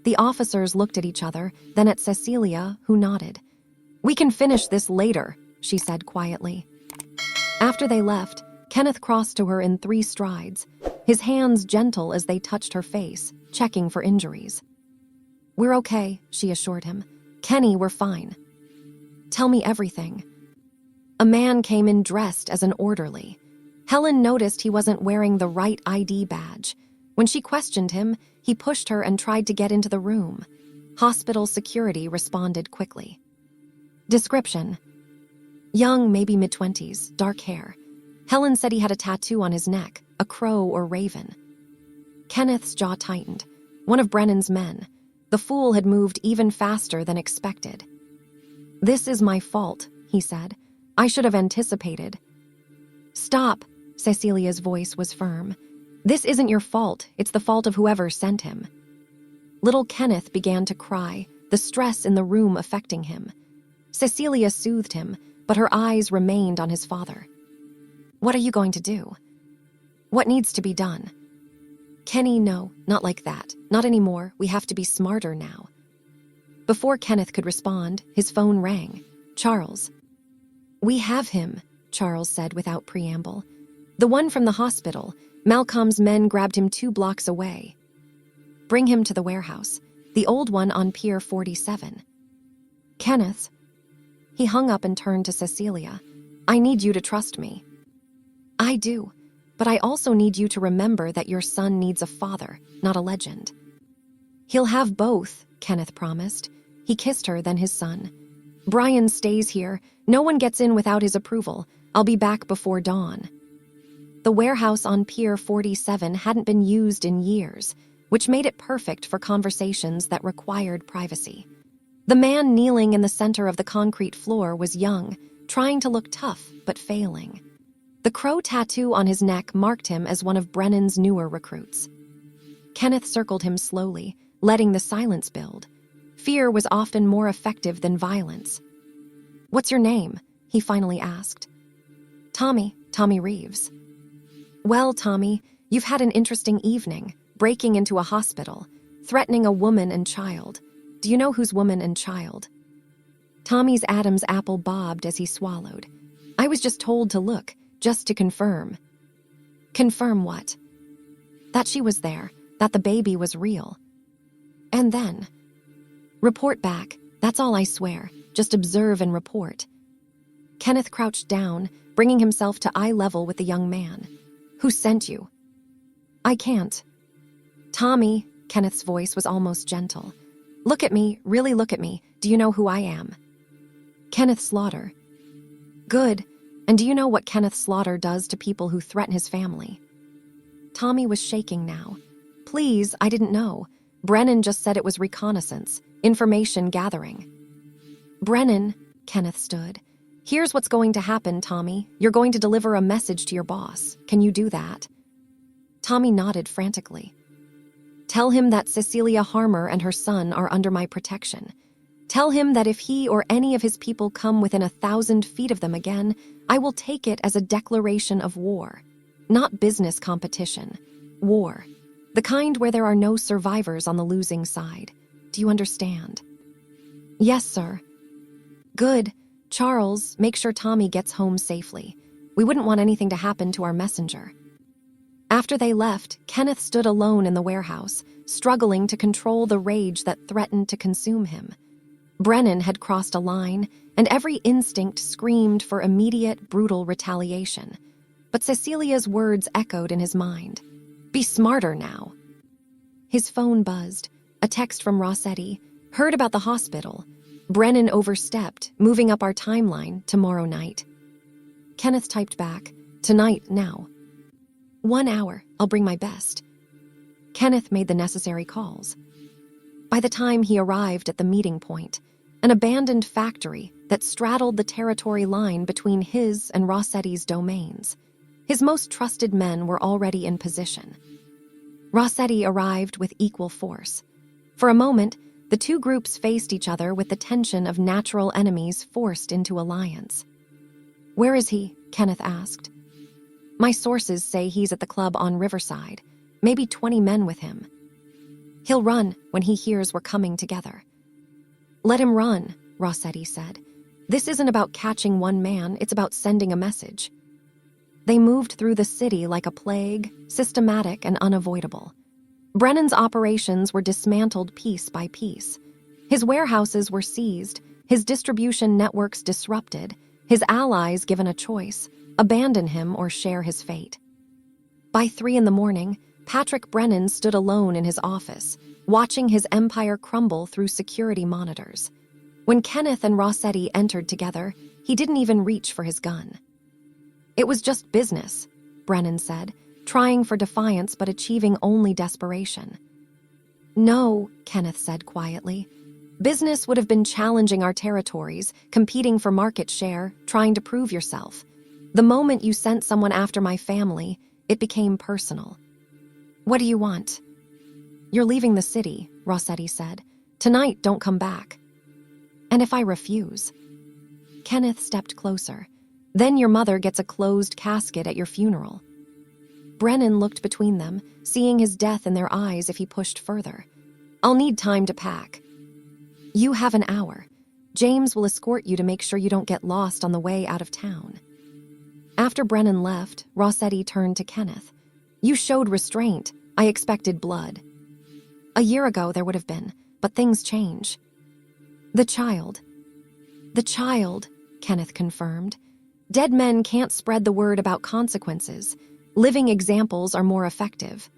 The officers looked at each other, then at Cecilia, who nodded. "We can finish this later," she said quietly. After they left, Kenneth crossed to her in 3 strides, his hands gentle as they touched her face, checking for injuries. "We're okay," she assured him. "Kenny, we're fine." "Tell me everything." A man came in dressed as an orderly. Helen noticed he wasn't wearing the right ID badge. When she questioned him, he pushed her and tried to get into the room. Hospital security responded quickly. Description: young, maybe mid-20s, dark hair. Helen said he had a tattoo on his neck, a crow or raven. Kenneth's jaw tightened. One of Brennan's men. The fool had moved even faster than expected. "This is my fault," he said. "I should have anticipated." "Stop," Cecilia's voice was firm. "This isn't your fault, it's the fault of whoever sent him." Little Kenneth began to cry, the stress in the room affecting him. Cecilia soothed him, but her eyes remained on his father. "What are you going to do? What needs to be done?" "Kenny, no, not like that. Not anymore. We have to be smarter now." Before Kenneth could respond, his phone rang. Charles. "We have him," Charles said without preamble. "The one from the hospital. Malcolm's men grabbed him 2 blocks away. Bring him to the warehouse. The old one on Pier 47. "Kenneth." He hung up and turned to Cecilia. "I need you to trust me." "I do, but I also need you to remember that your son needs a father, not a legend." "He'll have both," Kenneth promised. He kissed her, then his son. "Brian stays here. No one gets in without his approval. I'll be back before dawn." The warehouse on Pier 47 hadn't been used in years, which made it perfect for conversations that required privacy. The man kneeling in the center of the concrete floor was young, trying to look tough but failing. The crow tattoo on his neck marked him as one of Brennan's newer recruits. Kenneth circled him slowly, letting the silence build. Fear was often more effective than violence. "What's your name?" he finally asked. Tommy Reeves." "Well, Tommy, you've had an interesting evening, breaking into a hospital, threatening a woman and child. Do you know whose woman and child?" Tommy's Adam's apple bobbed as he swallowed. "I was just told to look, just to confirm." "Confirm what?" "That she was there, that the baby was real." "And then?" "Report back, that's all I swear. Just observe and report." Kenneth crouched down, bringing himself to eye level with the young man. "Who sent you?" "I can't." "Tommy," Kenneth's voice was almost gentle. "Look at me, really look at me. Do you know who I am?" "Kenneth Slaughter." "Good. And do you know what Kenneth Slaughter does to people who threaten his family?" Tommy was shaking now. "Please, I didn't know. Brennan just said it was reconnaissance, information gathering." "Brennan," Kenneth stood. "Here's what's going to happen, Tommy. You're going to deliver a message to your boss. Can you do that?" Tommy nodded frantically. "Tell him that Cecilia Harmer and her son are under my protection. Tell him that if he or any of his people come within 1,000 feet of them again, I will take it as a declaration of war. Not business competition. War. The kind where there are no survivors on the losing side. Do you understand?" "Yes, sir." "Good. Charles, make sure Tommy gets home safely. We wouldn't want anything to happen to our messenger." After they left, Kenneth stood alone in the warehouse, struggling to control the rage that threatened to consume him. Brennan had crossed a line, and every instinct screamed for immediate, brutal retaliation. But Cecilia's words echoed in his mind. "Be smarter now." His phone buzzed. A text from Rossetti. "Heard about the hospital. Brennan overstepped, moving up our timeline tomorrow night." Kenneth typed back, "Tonight, now." 1 hour, I'll bring my best." Kenneth made the necessary calls. By the time he arrived at the meeting point, an abandoned factory that straddled the territory line between his and Rossetti's domains, his most trusted men were already in position. Rossetti arrived with equal force. For a moment, the two groups faced each other with the tension of natural enemies forced into alliance. "Where is he?" Kenneth asked. "My sources say he's at the club on Riverside, maybe 20 men with him. He'll run when he hears we're coming together." "Let him run," Rossetti said. This isn't about catching one man, it's about sending a message. They moved through the city like a plague, systematic and unavoidable. Brennan's operations were dismantled piece by piece. His warehouses were seized, his distribution networks disrupted, his allies given a choice: abandon him or share his fate. By 3 a.m, Patrick Brennan stood alone in his office, watching his empire crumble through security monitors. When Kenneth and Rossetti entered together, he didn't even reach for his gun. "It was just business," Brennan said, trying for defiance but achieving only desperation. "No," Kenneth said quietly. "Business would have been challenging our territories, competing for market share, trying to prove yourself. The moment you sent someone after my family, it became personal." "What do you want?" "You're leaving the city," Rossetti said. "Tonight, don't come back." "And if I refuse?" Kenneth stepped closer. "Then your mother gets a closed casket at your funeral." Brennan looked between them, seeing his death in their eyes if he pushed further. "I'll need time to pack." "You have an hour. James will escort you to make sure you don't get lost on the way out of town." After Brennan left, Rossetti turned to Kenneth. "You showed restraint. I expected blood." "A year ago there would have been, but things change." The child, Kenneth confirmed. "Dead men can't spread the word about consequences. Living examples are more effective."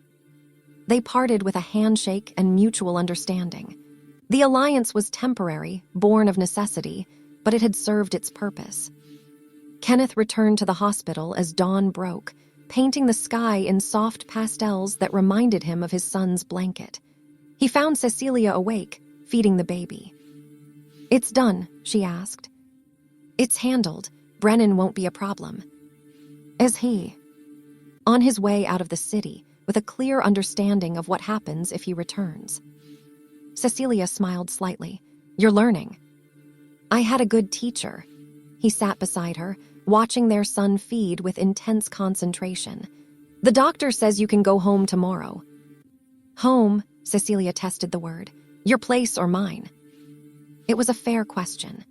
They parted with a handshake and mutual understanding. The alliance was temporary, born of necessity, but it had served its purpose. Kenneth returned to the hospital as dawn broke, painting the sky in soft pastels that reminded him of his son's blanket. He found Cecilia awake, feeding the baby. "It's done," she asked. "It's handled. Brennan won't be a problem." "Is he?" "On his way out of the city, with a clear understanding of what happens if he returns." Cecilia smiled slightly. "You're learning." "I had a good teacher." He sat beside her, watching their son feed with intense concentration. "The doctor says you can go home tomorrow." "Home," Cecilia tested the word. "Your place or mine?" It was a fair question.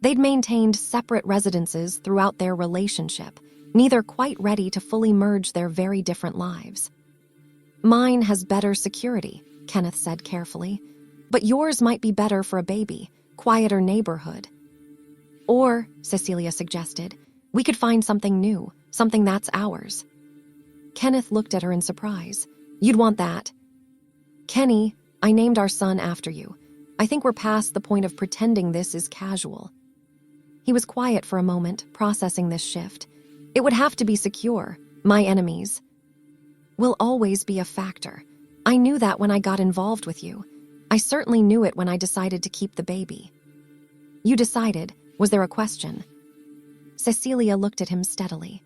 They'd maintained separate residences throughout their relationship, neither quite ready to fully merge their very different lives. "Mine has better security," Kenneth said carefully. "But yours might be better for a baby, quieter neighborhood." "Or," Cecilia suggested, "we could find something new, something that's ours." Kenneth looked at her in surprise. "You'd want that?" "Kenny, I named our son after you. I think we're past the point of pretending this is casual." He was quiet for a moment, processing this shift. "It would have to be secure. My enemies will always be a factor. I knew that when I got involved with you. I certainly knew it when I decided to keep the baby." "You decided? Was there a question?" Cecilia looked at him steadily.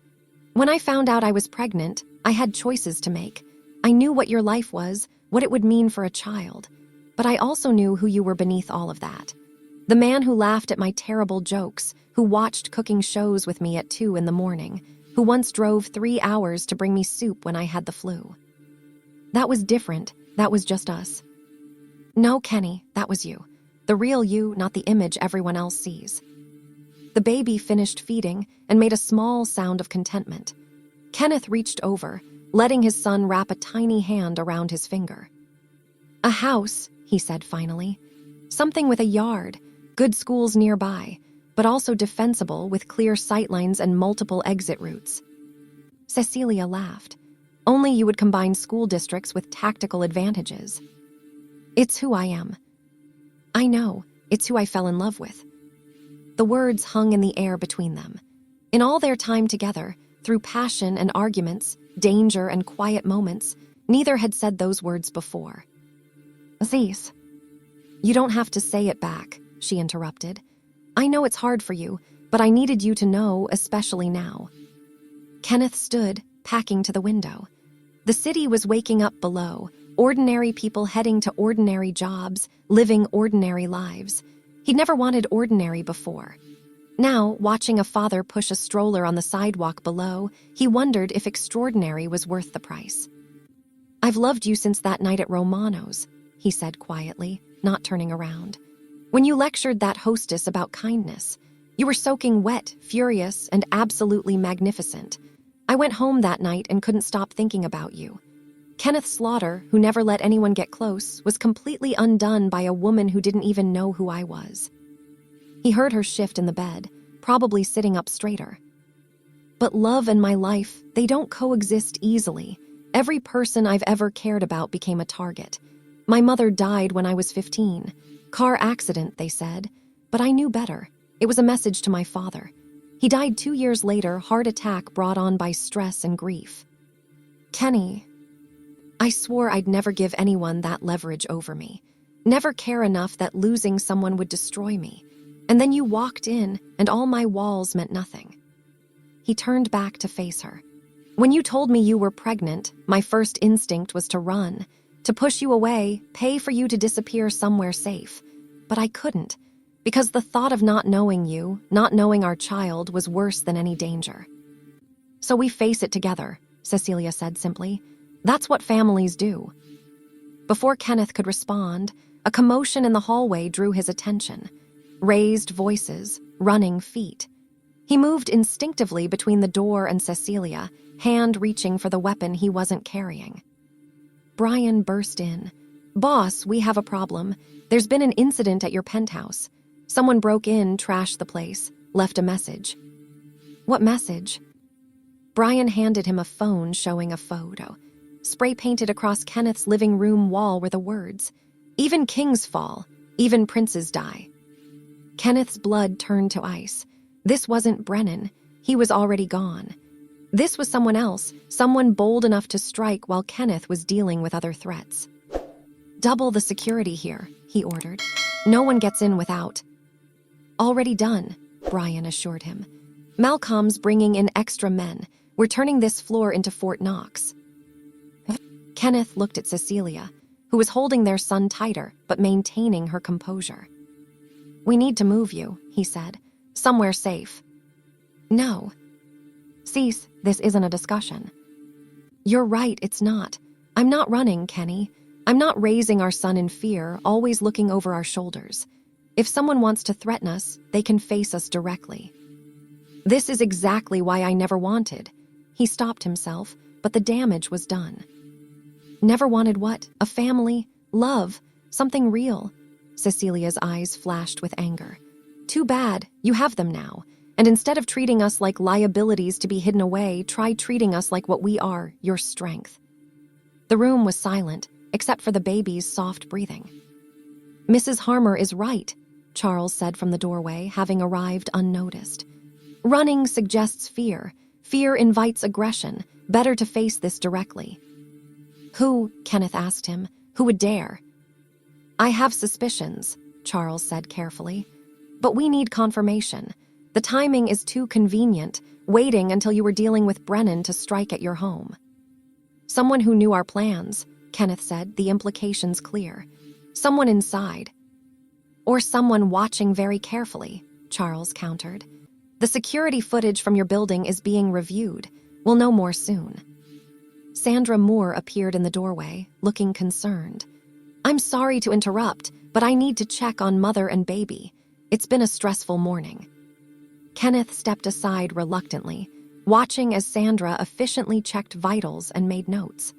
"When I found out I was pregnant, I had choices to make. I knew what your life was, what it would mean for a child. But I also knew who you were beneath all of that. The man who laughed at my terrible jokes, who watched cooking shows with me at 2 a.m, who once drove 3 hours to bring me soup when I had the flu. That was different. That was just us." "No, Kenny, that was you. The real you, not the image everyone else sees." The baby finished feeding and made a small sound of contentment. Kenneth reached over, letting his son wrap a tiny hand around his finger. "A house," he said finally. "Something with a yard, good schools nearby, but also defensible with clear sightlines and multiple exit routes." Cecilia laughed. "Only you would combine school districts with tactical advantages." "It's who I am." "I know. It's who I fell in love with." The words hung in the air between them. In all their time together, through passion and arguments, danger and quiet moments, neither had said those words before. "Aziz." "You don't have to say it back," she interrupted. "I know it's hard for you, but I needed you to know, especially now." Kenneth stood, packing to the window. The city was waking up below, ordinary people heading to ordinary jobs, living ordinary lives. He'd never wanted ordinary before. Now, watching a father push a stroller on the sidewalk below, he wondered if extraordinary was worth the price. "I've loved you since that night at Romano's," he said quietly, not turning around. "When you lectured that hostess about kindness, You were soaking wet, furious, and absolutely magnificent. I went home that night and couldn't stop thinking about you. Kenneth Slaughter, who never let anyone get close, was completely undone by a woman who didn't even know who I was. He heard her shift in the bed, probably sitting up straighter. But love and my life, they don't coexist easily. Every person I've ever cared about became a target. My mother died when I was 15. Car accident, they said. But I knew better. It was a message to my father. He died 2 years later, heart attack brought on by stress and grief. Kenny, I swore I'd never give anyone that leverage over me. Never care enough that losing someone would destroy me. And then you walked in, and all my walls meant nothing. He turned back to face her. When you told me you were pregnant, my first instinct was to run, to push you away, pay for you to disappear somewhere safe. But I couldn't, because the thought of not knowing you, not knowing our child, was worse than any danger. So we face it together, Cecilia said simply. That's what families do. Before Kenneth could respond, a commotion in the hallway drew his attention. Raised voices, running feet. He moved instinctively between the door and Cecilia, hand reaching for the weapon he wasn't carrying. Brian burst in. Boss, we have a problem. There's been an incident at your penthouse. Someone broke in, trashed the place, left a message. What message? Brian handed him a phone showing a photo. Spray painted across Kenneth's living room wall were the words, "Even kings fall, even princes die." Kenneth's blood turned to ice. This wasn't Brennan. He was already gone. This was someone else, someone bold enough to strike while Kenneth was dealing with other threats. Double the security here, he ordered. No one gets in without. Already done, Brian assured him. Malcolm's bringing in extra men. We're turning this floor into Fort Knox. Kenneth looked at Cecilia, who was holding their son tighter but maintaining her composure. We need to move you, he said. Somewhere safe. No. Cease, this isn't a discussion. You're right, it's not. I'm not running, Kenny. I'm not raising our son in fear, always looking over our shoulders. If someone wants to threaten us, they can face us directly. This is exactly why I never wanted. He stopped himself, but the damage was done. Never wanted what? A family? Love? Something real? Cecilia's eyes flashed with anger. Too bad, you have them now. And instead of treating us like liabilities to be hidden away, try treating us like what we are, your strength. The room was silent, except for the baby's soft breathing. Mrs. Harmer is right, Charles said from the doorway, having arrived unnoticed. Running suggests fear. Fear invites aggression. Better to face this directly. Who, Kenneth asked him, who would dare? I have suspicions, Charles said carefully. But we need confirmation. The timing is too convenient, waiting until you were dealing with Brennan to strike at your home. Someone who knew our plans, Kenneth said, the implications clear. Someone inside. Or someone watching very carefully, Charles countered. The security footage from your building is being reviewed. We'll know more soon. Sandra Moore appeared in the doorway, looking concerned. I'm sorry to interrupt, but I need to check on mother and baby. It's been a stressful morning. Kenneth stepped aside reluctantly, watching as Sandra efficiently checked vitals and made notes.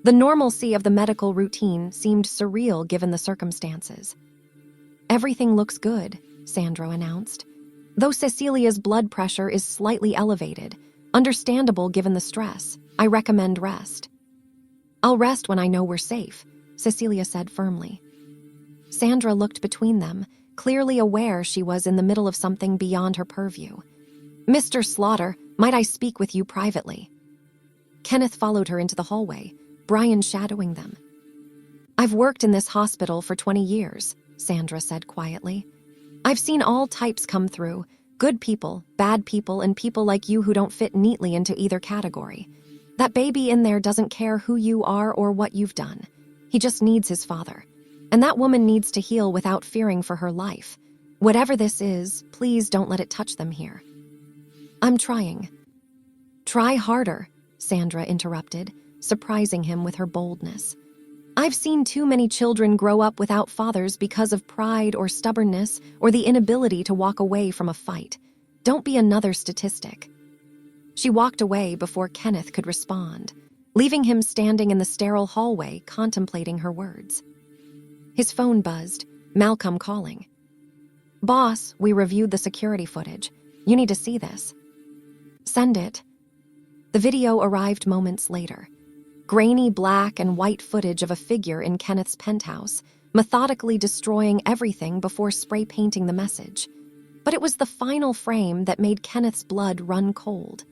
The normalcy of the medical routine seemed surreal given the circumstances. Everything looks good, Sandra announced. Though Cecilia's blood pressure is slightly elevated, understandable given the stress, I recommend rest. I'll rest when I know we're safe, Cecilia said firmly. Sandra looked between them, clearly aware she was in the middle of something beyond her purview. Mr. Slaughter, might I speak with you privately? Kenneth followed her into the hallway, Brian shadowing them. I've worked in this hospital for 20 years, Sandra said quietly. I've seen all types come through, good people, bad people, and people like you who don't fit neatly into either category. That baby in there doesn't care who you are or what you've done. He just needs his father. And that woman needs to heal without fearing for her life. Whatever this is, please don't let it touch them here. I'm trying. Try harder, Sandra interrupted, surprising him with her boldness. I've seen too many children grow up without fathers because of pride or stubbornness or the inability to walk away from a fight. Don't be another statistic. She walked away before Kenneth could respond, leaving him standing in the sterile hallway contemplating her words. His phone buzzed, Malcolm calling. "Boss, we reviewed the security footage. You need to see this." "Send it." The video arrived moments later. Grainy black and white footage of a figure in Kenneth's penthouse, methodically destroying everything before spray painting the message. But it was the final frame that made Kenneth's blood run cold.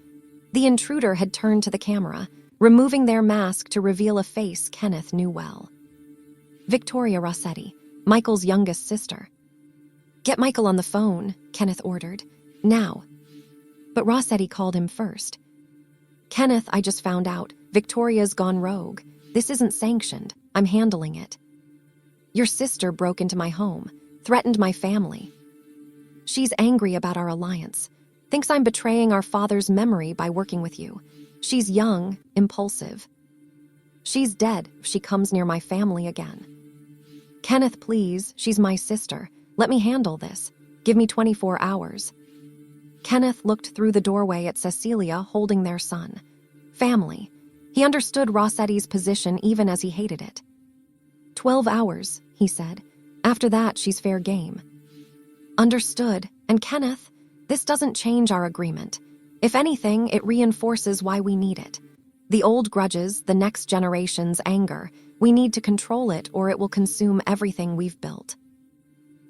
The intruder had turned to the camera, removing their mask to reveal a face Kenneth knew well. Victoria Rossetti, Michael's youngest sister. "Get Michael on the phone," Kenneth ordered. "Now." But Rossetti called him first. "Kenneth, I just found out. Victoria's gone rogue. This isn't sanctioned. I'm handling it. Your sister broke into my home, threatened my family. She's angry about our alliance, thinks I'm betraying our father's memory by working with you. She's young, impulsive. She's dead if she comes near my family again. Kenneth, please, she's my sister. Let me handle this. Give me 24 hours. Kenneth looked through the doorway at Cecilia holding their son. Family. He understood Rossetti's position even as he hated it. 12 hours, he said. After that, she's fair game. Understood. And Kenneth, this doesn't change our agreement. If anything, it reinforces why we need it. The old grudges, the next generation's anger, we need to control it or it will consume everything we've built.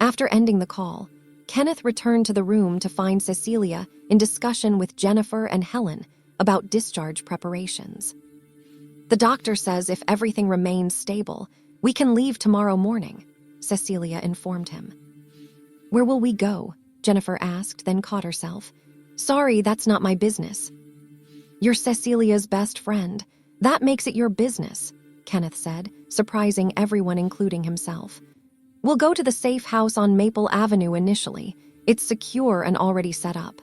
After ending the call, Kenneth returned to the room to find Cecilia in discussion with Jennifer and Helen about discharge preparations. The doctor says if everything remains stable, we can leave tomorrow morning, Cecilia informed him. Where will we go? Jennifer asked, then caught herself. Sorry, that's not my business. You're Cecilia's best friend. That makes it your business, Kenneth said, surprising everyone, including himself. We'll go to the safe house on Maple Avenue initially. It's secure and already set up.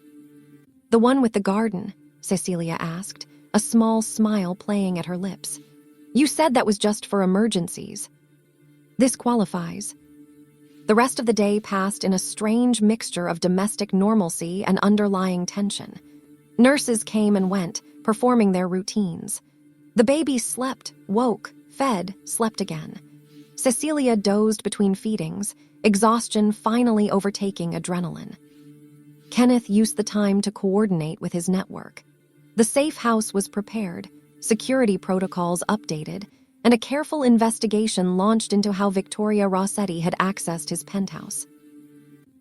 The one with the garden, Cecilia asked, a small smile playing at her lips. You said that was just for emergencies. This qualifies. The rest of the day passed in a strange mixture of domestic normalcy and underlying tension. Nurses came and went, performing their routines. The baby slept, woke, fed, slept again. Cecilia dozed between feedings, exhaustion finally overtaking adrenaline. Kenneth used the time to coordinate with his network. The safe house was prepared, security protocols updated, and a careful investigation launched into how Victoria Rossetti had accessed his penthouse.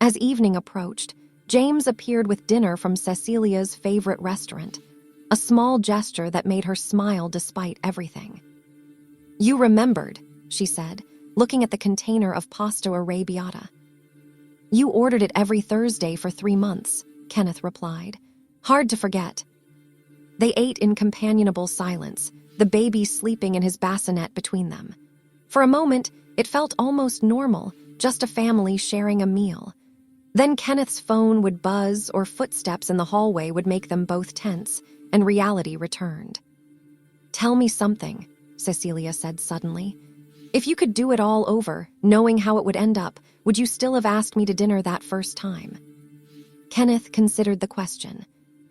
As evening approached, James appeared with dinner from Cecilia's favorite restaurant, a small gesture that made her smile despite everything. You remembered, she said, looking at the container of pasta arrabbiata. You ordered it every Thursday for 3 months, Kenneth replied. Hard to forget. They ate in companionable silence, the baby sleeping in his bassinet between them. For a moment, it felt almost normal, just a family sharing a meal. Then Kenneth's phone would buzz or footsteps in the hallway would make them both tense, and reality returned. Tell me something, Cecilia said suddenly. If you could do it all over, knowing how it would end up, would you still have asked me to dinner that first time? Kenneth considered the question.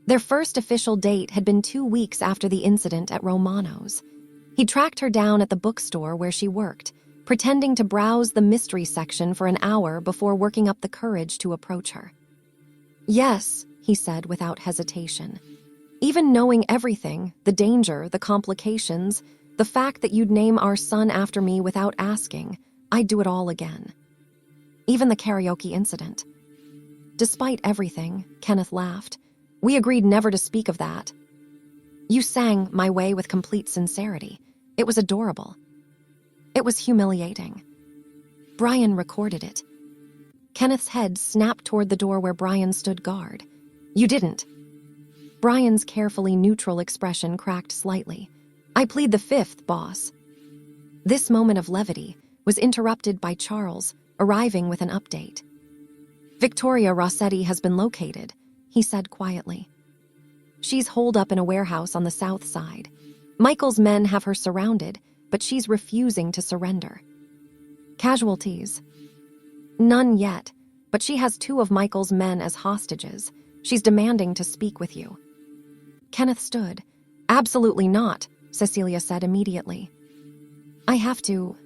Their first official date had been 2 weeks after the incident at Romano's. He tracked her down at the bookstore where she worked, pretending to browse the mystery section for an hour before working up the courage to approach her. Yes, he said without hesitation. Even knowing everything, the danger, the complications, the fact that you'd name our son after me without asking, I'd do it all again. Even the karaoke incident. Despite everything, Kenneth laughed. We agreed never to speak of that. You sang My Way with complete sincerity. It was adorable. It was humiliating. Brian recorded it. Kenneth's head snapped toward the door where Brian stood guard. You didn't. Brian's carefully neutral expression cracked slightly. I plead the fifth, boss. This moment of levity was interrupted by Charles, arriving with an update. Victoria Rossetti has been located, he said quietly. She's holed up in a warehouse on the south side. Michael's men have her surrounded, but but she's refusing to surrender. Casualties? None yet, but she has 2 of Michael's men as hostages. She's demanding to speak with you. Kenneth stood. Absolutely not, Cecilia said immediately. I have to.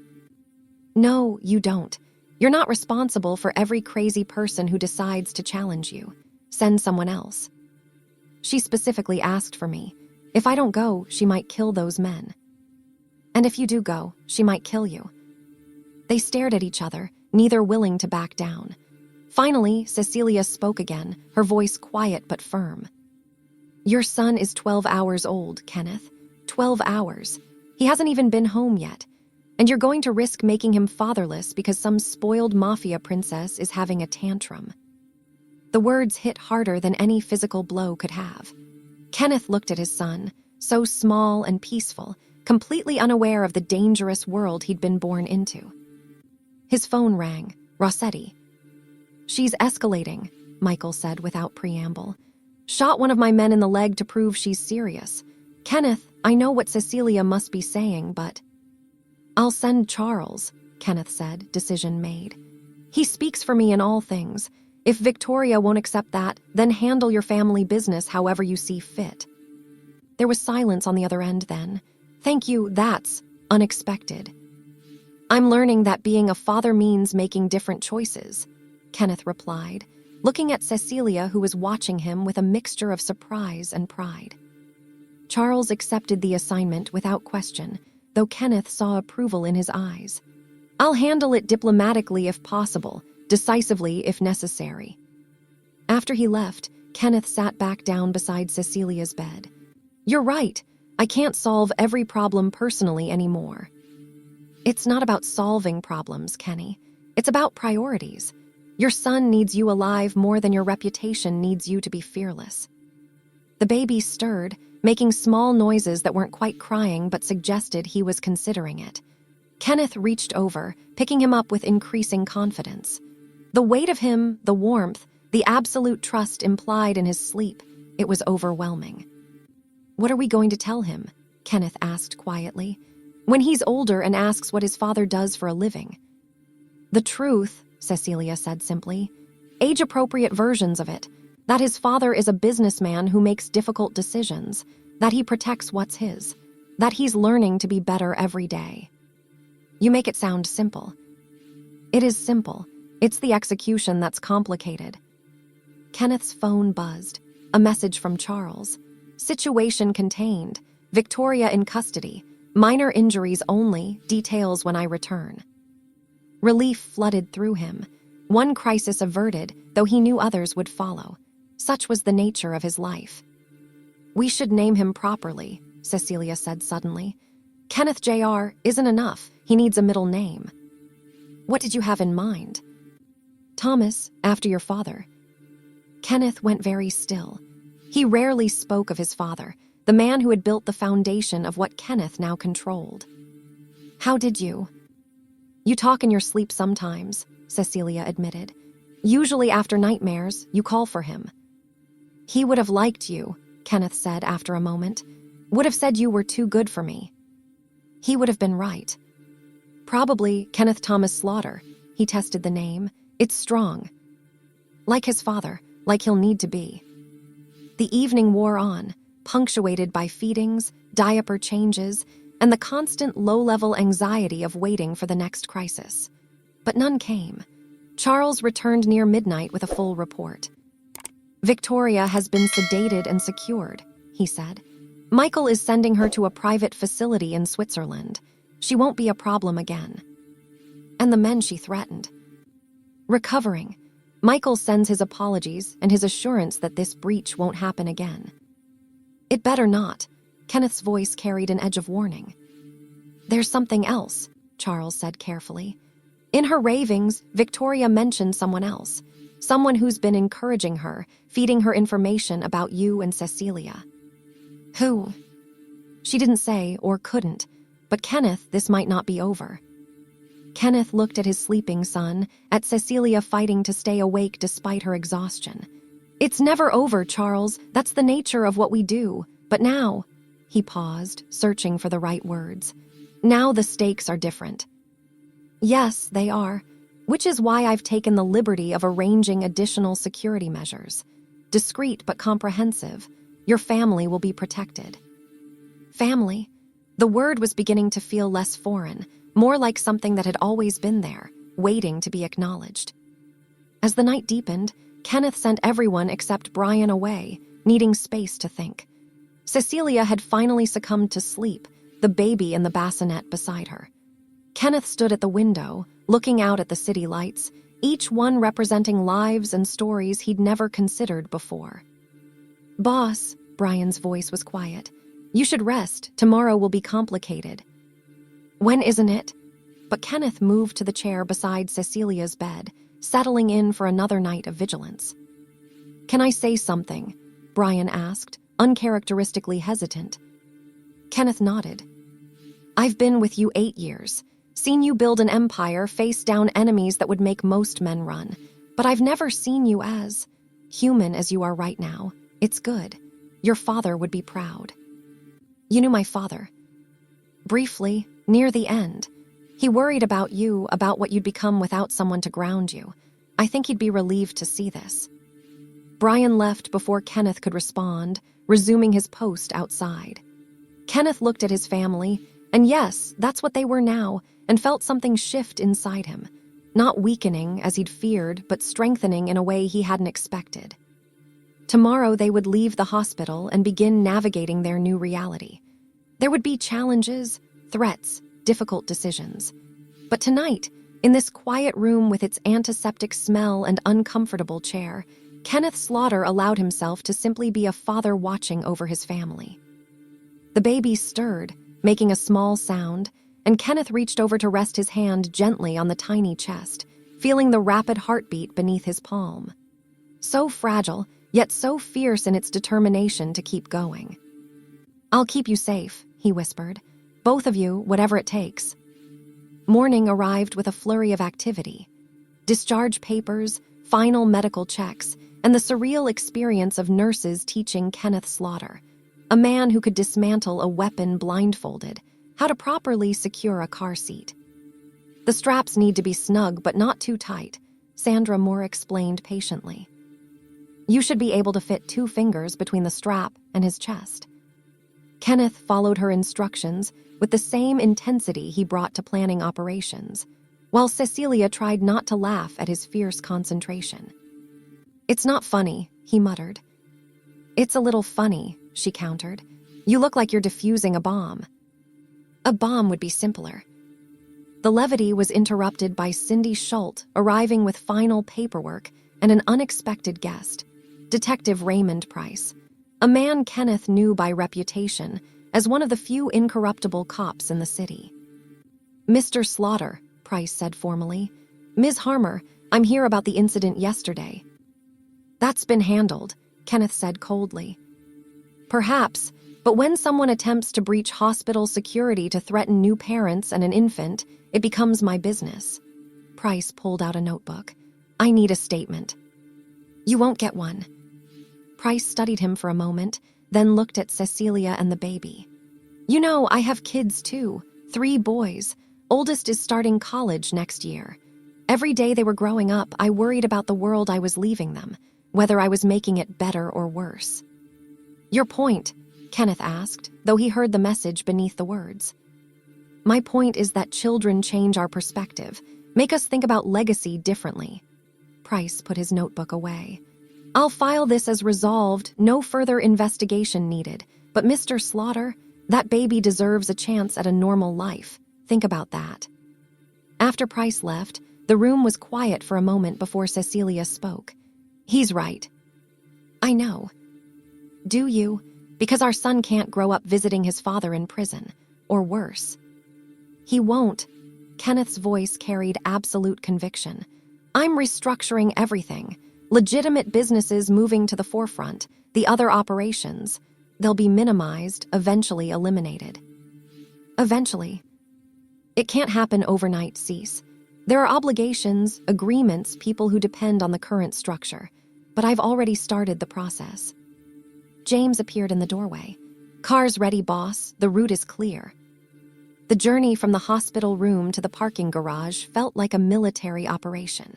No, you don't. You're not responsible for every crazy person who decides to challenge you. Send someone else. She specifically asked for me. If I don't go, she might kill those men. And if you do go, she might kill you. They stared at each other, neither willing to back down. Finally, Cecilia spoke again, her voice quiet but firm. Your son is 12 hours old, Kenneth. 12 hours. He hasn't even been home yet. And you're going to risk making him fatherless because some spoiled mafia princess is having a tantrum. The words hit harder than any physical blow could have. Kenneth looked at his son, so small and peaceful, completely unaware of the dangerous world he'd been born into. His phone rang. Rossetti. She's escalating, Michael said without preamble. Shot one of my men in the leg to prove she's serious. Kenneth, I know what Cecilia must be saying, but... I'll send Charles, Kenneth said, decision made. He speaks for me in all things. If Victoria won't accept that, then handle your family business however you see fit. There was silence on the other end then. Thank you, that's unexpected. I'm learning that being a father means making different choices, Kenneth replied, looking at Cecilia, who was watching him with a mixture of surprise and pride. Charles accepted the assignment without question, though Kenneth saw approval in his eyes. I'll handle it diplomatically if possible, decisively if necessary. After he left, Kenneth sat back down beside Cecilia's bed. You're right. I can't solve every problem personally anymore. It's not about solving problems, Kenny. It's about priorities. Your son needs you alive more than your reputation needs you to be fearless. The baby stirred, making small noises that weren't quite crying but suggested he was considering it. Kenneth reached over, picking him up with increasing confidence. The weight of him, the warmth, the absolute trust implied in his sleep, it was overwhelming. What are we going to tell him? Kenneth asked quietly. When he's older and asks what his father does for a living. The truth, Cecilia said simply. Age-appropriate versions of it. That his father is a businessman who makes difficult decisions. That he protects what's his. That he's learning to be better every day. You make it sound simple. It is simple. It's the execution that's complicated. Kenneth's phone buzzed. A message from Charles. Situation contained. Victoria in custody. Minor injuries only. Details when I return. Relief flooded through him. One crisis averted, though he knew others would follow. Such was the nature of his life. We should name him properly, Cecilia said suddenly. Kenneth Jr. isn't enough. He needs a middle name. What did you have in mind? Thomas, after your father. Kenneth went very still. He rarely spoke of his father, the man who had built the foundation of what Kenneth now controlled. How did you? You talk in your sleep sometimes, Cecilia admitted. Usually after nightmares, you call for him. He would have liked you, Kenneth said after a moment. Would have said you were too good for me. He would have been right. Probably Kenneth Thomas Slaughter. He tested the name. It's strong. Like his father, like he'll need to be. The evening wore on, punctuated by feedings, diaper changes, and the constant low-level anxiety of waiting for the next crisis. But none came. Charles returned near midnight with a full report. Victoria has been sedated and secured, he said. Michael is sending her to a private facility in Switzerland. She won't be a problem again. And the men she threatened. Recovering. Michael sends his apologies and his assurance that this breach won't happen again. It better not. Kenneth's voice carried an edge of warning. There's something else, Charles said carefully. In her ravings, Victoria mentioned someone else. Someone who's been encouraging her, feeding her information about you and Cecilia. Who? She didn't say or couldn't, but Kenneth, this might not be over. Kenneth looked at his sleeping son, at Cecilia fighting to stay awake despite her exhaustion. It's never over, Charles. That's the nature of what we do. But now, he paused, searching for the right words. Now the stakes are different. Yes, they are, which is why I've taken the liberty of arranging additional security measures. Discreet but comprehensive. Your family will be protected. Family? The word was beginning to feel less foreign, more like something that had always been there, waiting to be acknowledged. As the night deepened, Kenneth sent everyone except Brian away, needing space to think. Cecilia had finally succumbed to sleep, the baby in the bassinet beside her. Kenneth stood at the window, looking out at the city lights, each one representing lives and stories he'd never considered before. "Boss," Brian's voice was quiet, "you should rest. Tomorrow will be complicated." "When isn't it?" But Kenneth moved to the chair beside Cecilia's bed, settling in for another night of vigilance. "Can I say something?" Brian asked, uncharacteristically hesitant. Kenneth nodded. "I've been with you 8 years, seen you build an empire, face down enemies that would make most men run, but I've never seen you as human as you are right now. It's good. Your father would be proud." "You knew my father?" "Briefly, near the end. He worried about you, about what you'd become without someone to ground you. I think he'd be relieved to see this." Brian left before Kenneth could respond, resuming his post outside. Kenneth looked at his family, and yes, that's what they were now, and felt something shift inside him. Not weakening, as he'd feared, but strengthening in a way he hadn't expected. Tomorrow they would leave the hospital and begin navigating their new reality. There would be challenges, threats, difficult decisions. But tonight, in this quiet room with its antiseptic smell and uncomfortable chair, Kenneth Slaughter allowed himself to simply be a father watching over his family. The baby stirred, making a small sound, and Kenneth reached over to rest his hand gently on the tiny chest, feeling the rapid heartbeat beneath his palm. So fragile, yet so fierce in its determination to keep going. "I'll keep you safe," he whispered. "Both of you, whatever it takes." Morning arrived with a flurry of activity. Discharge papers, final medical checks, and the surreal experience of nurses teaching Kenneth Slaughter, a man who could dismantle a weapon blindfolded, how to properly secure a car seat. "The straps need to be snug but not too tight," Sandra Moore explained patiently. "You should be able to fit 2 fingers between the strap and his chest." Kenneth followed her instructions with the same intensity he brought to planning operations, while Cecilia tried not to laugh at his fierce concentration. "It's not funny," he muttered. "It's a little funny," she countered. "You look like you're defusing a bomb." "A bomb would be simpler." The levity was interrupted by Cindy Schultz arriving with final paperwork and an unexpected guest, Detective Raymond Price, a man Kenneth knew by reputation as one of the few incorruptible cops in the city. "Mr. Slaughter," Price said formally. "Ms. Harmer, I'm here about the incident yesterday." "That's been handled," Kenneth said coldly. "Perhaps, but when someone attempts to breach hospital security to threaten new parents and an infant, it becomes my business." Price pulled out a notebook. "I need a statement." "You won't get one." Price studied him for a moment, then looked at Cecilia and the baby. "You know, I have kids too, 3 boys. Oldest is starting college next year. Every day they were growing up, I worried about the world I was leaving them, whether I was making it better or worse." "Your point?" Kenneth asked, though he heard the message beneath the words. "My point is that children change our perspective, make us think about legacy differently." Price put his notebook away. "I'll file this as resolved, no further investigation needed. But Mr. Slaughter, that baby deserves a chance at a normal life. Think about that." After Price left, the room was quiet for a moment before Cecilia spoke. "He's right." "I know." "Do you? Because our son can't grow up visiting his father in prison, or worse." "He won't." Kenneth's voice carried absolute conviction. "I'm restructuring everything. Legitimate businesses moving to the forefront, the other operations. They'll be minimized, eventually eliminated." "Eventually." "It can't happen overnight, Cease. There are obligations, agreements, people who depend on the current structure. But I've already started the process." James appeared in the doorway. "Car's ready, boss. The route is clear." The journey from the hospital room to the parking garage felt like a military operation.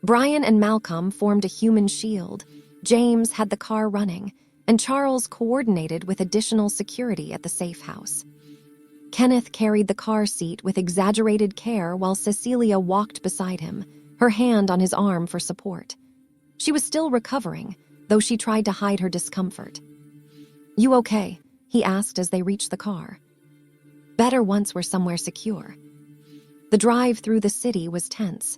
Brian and Malcolm formed a human shield, James had the car running, and Charles coordinated with additional security at the safe house. Kenneth carried the car seat with exaggerated care while Cecilia walked beside him, her hand on his arm for support. She was still recovering, though she tried to hide her discomfort. "You okay?" he asked as they reached the car. Better once we're somewhere secure. The drive through the city was tense.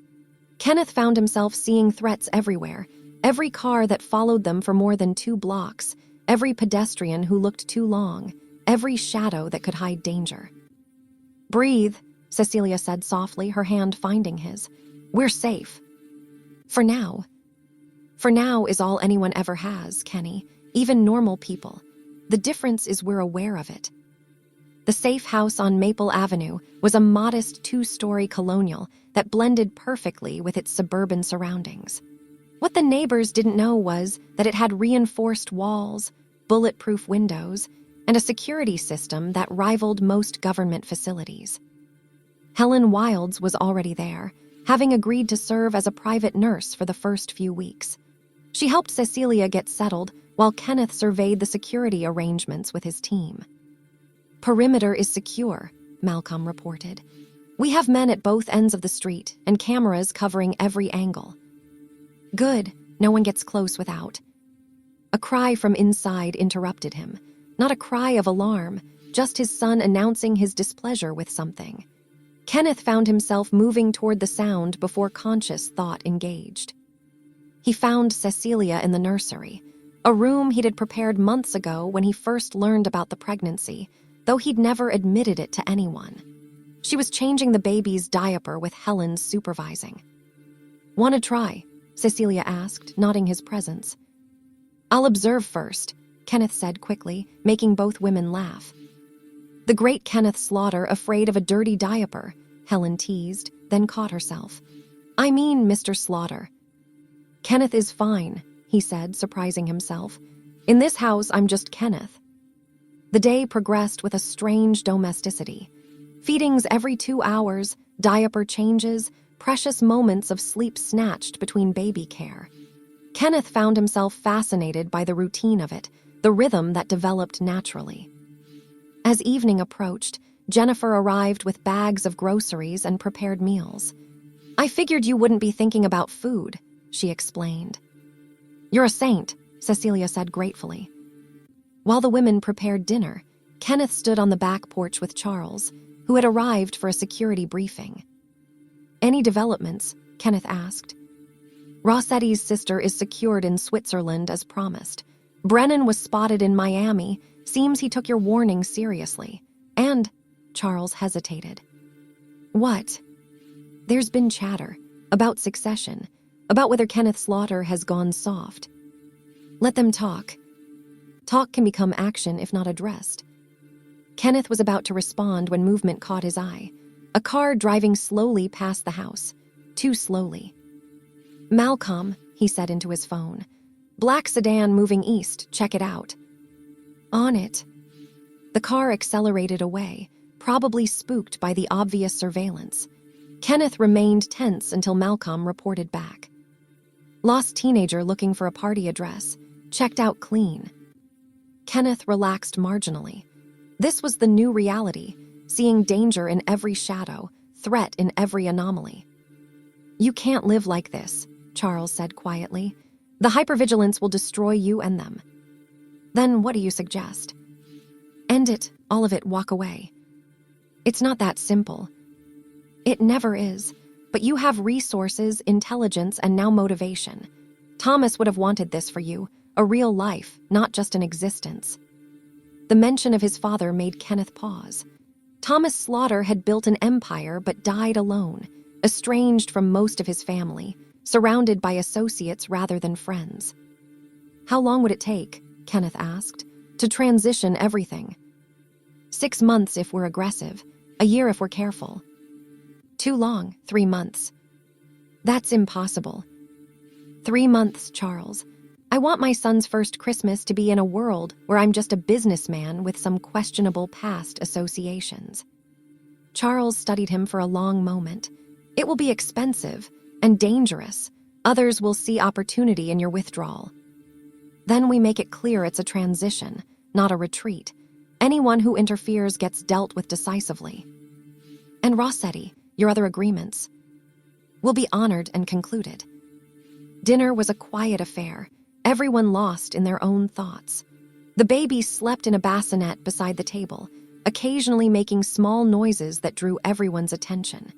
Kenneth found himself seeing threats everywhere, every car that followed them for more than 2 blocks, every pedestrian who looked too long, every shadow that could hide danger. "Breathe," Cecilia said softly, her hand finding his. "We're safe. For now." For now is all anyone ever has, Kenny, even normal people. The difference is we're aware of it. The safe house on Maple Avenue was a modest 2-story colonial that blended perfectly with its suburban surroundings. What the neighbors didn't know was that it had reinforced walls, bulletproof windows, and a security system that rivaled most government facilities. Helen Wilds was already there, having agreed to serve as a private nurse for the first few weeks. She helped Cecilia get settled while Kenneth surveyed the security arrangements with his team. "Perimeter is secure," Malcolm reported. "We have men at both ends of the street and cameras covering every angle." "Good, no one gets close without." A cry from inside interrupted him. Not a cry of alarm, just his son announcing his displeasure with something. Kenneth found himself moving toward the sound before conscious thought engaged. He found Cecilia in the nursery, a room he'd prepared months ago when he first learned about the pregnancy, though he'd never admitted it to anyone. She was changing the baby's diaper with Helen's supervising. "Want to try?" Cecilia asked, nodding his presence. "I'll observe first," Kenneth said quickly, making both women laugh. "The great Kenneth Slaughter afraid of a dirty diaper," Helen teased, then caught herself. "I mean Mr. Slaughter." "Kenneth is fine," he said, surprising himself. "In this house, I'm just Kenneth." The day progressed with a strange domesticity. Feedings every 2 hours, diaper changes, precious moments of sleep snatched between baby care. Kenneth found himself fascinated by the routine of it, the rhythm that developed naturally. As evening approached, Jennifer arrived with bags of groceries and prepared meals. "I figured you wouldn't be thinking about food," she explained. "You're a saint," Cecilia said gratefully. While the women prepared dinner, Kenneth stood on the back porch with Charles, who had arrived for a security briefing. "Any developments?" Kenneth asked. "Rossetti's sister is secured in Switzerland as promised. Brennan was spotted in Miami. Seems he took your warning seriously. And," Charles hesitated. "What?" "There's been chatter about succession, about whether Kenneth Slaughter has gone soft." "Let them talk. Talk can become action if not addressed." Kenneth was about to respond when movement caught his eye. A car driving slowly past the house. Too slowly. "Malcolm," he said into his phone. "Black sedan moving east, check it out." "On it." The car accelerated away, probably spooked by the obvious surveillance. Kenneth remained tense until Malcolm reported back. "Lost teenager looking for a party address. Checked out clean." Kenneth relaxed marginally. This was the new reality, seeing danger in every shadow, threat in every anomaly. "You can't live like this," Charles said quietly. "The hypervigilance will destroy you and them." "Then what do you suggest?" "End it, all of it, walk away." "It's not that simple." "It never is, but you have resources, intelligence, and now motivation. Thomas would have wanted this for you, a real life, not just an existence." The mention of his father made Kenneth pause. Thomas Slaughter had built an empire but died alone, estranged from most of his family, surrounded by associates rather than friends. "How long would it take," Kenneth asked, "to transition everything?" 6 months if we're aggressive, a year if we're careful." "Too long, 3 months." "That's impossible." 3 months, Charles. I want my son's first Christmas to be in a world where I'm just a businessman with some questionable past associations." Charles studied him for a long moment. It will be expensive and dangerous. Others will see opportunity in your withdrawal. Then we make it clear it's a transition, not a retreat. Anyone who interferes gets dealt with decisively. And Rossetti, your other agreements, will be honored and concluded. Dinner was a quiet affair, everyone lost in their own thoughts. The baby slept in a bassinet beside the table, occasionally making small noises that drew everyone's attention.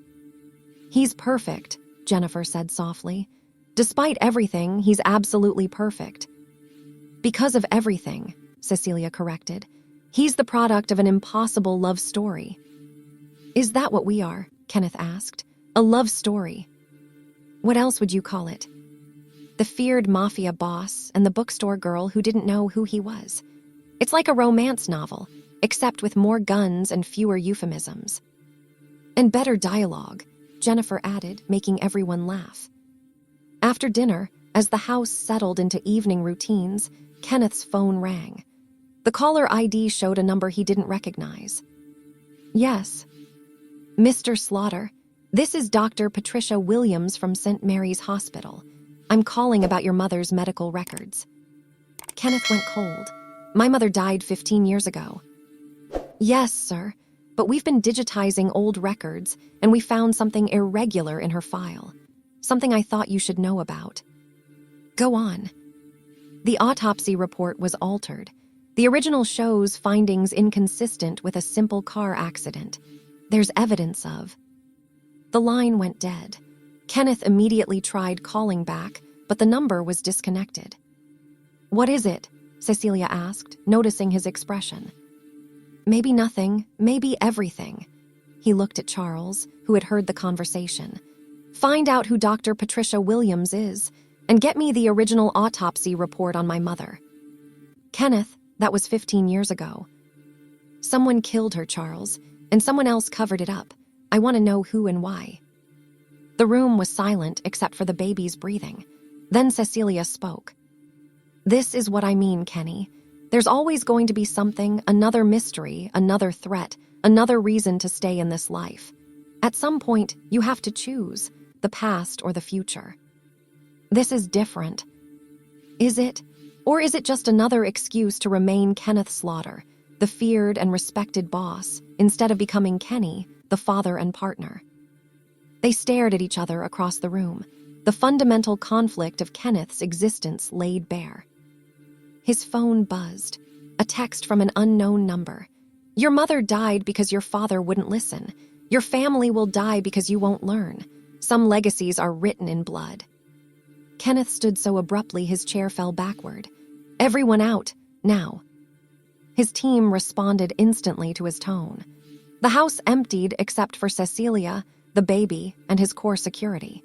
"He's perfect," Jennifer said softly. "Despite everything, he's absolutely perfect." "Because of everything," Cecilia corrected. "He's the product of an impossible love story." "Is that what we are?" Kenneth asked. "A love story. What else would you call it?" "The feared mafia boss and the bookstore girl who didn't know who he was. It's like a romance novel, except with more guns and fewer euphemisms." "And better dialogue," Jennifer added, making everyone laugh. After dinner, as the house settled into evening routines, Kenneth's phone rang. The caller ID showed a number he didn't recognize. "Yes." "Mr. Slaughter, this is Dr. Patricia Williams from St. Mary's Hospital. I'm calling about your mother's medical records." Kenneth went cold. "My mother died 15 years ago." "Yes, sir, but we've been digitizing old records, and we found something irregular in her file. Something I thought you should know about." "Go on." "The autopsy report was altered. The original shows findings inconsistent with a simple car accident. There's evidence of..." The line went dead. Kenneth immediately tried calling back, but the number was disconnected. "What is it?" Cecilia asked, noticing his expression. "Maybe nothing, maybe everything." He looked at Charles, who had heard the conversation. "Find out who Dr. Patricia Williams is, and get me the original autopsy report on my mother." "Kenneth, that was 15 years ago." "Someone killed her, Charles, and someone else covered it up. I want to know who and why." The room was silent except for the baby's breathing. Then Cecilia spoke. "This is what I mean, Kenny. There's always going to be something, another mystery, another threat, another reason to stay in this life. At some point, you have to choose, the past or the future. This is different. Is it? Or is it just another excuse to remain Kenneth Slaughter, the feared and respected boss, instead of becoming Kenny, the father and partner?" They stared at each other across the room, the fundamental conflict of Kenneth's existence laid bare. His phone buzzed, a text from an unknown number. "Your mother died because your father wouldn't listen. Your family will die because you won't learn. Some legacies are written in blood." Kenneth stood so abruptly his chair fell backward. "Everyone out, now." His team responded instantly to his tone. The house emptied except for Cecilia, the baby, and his core security.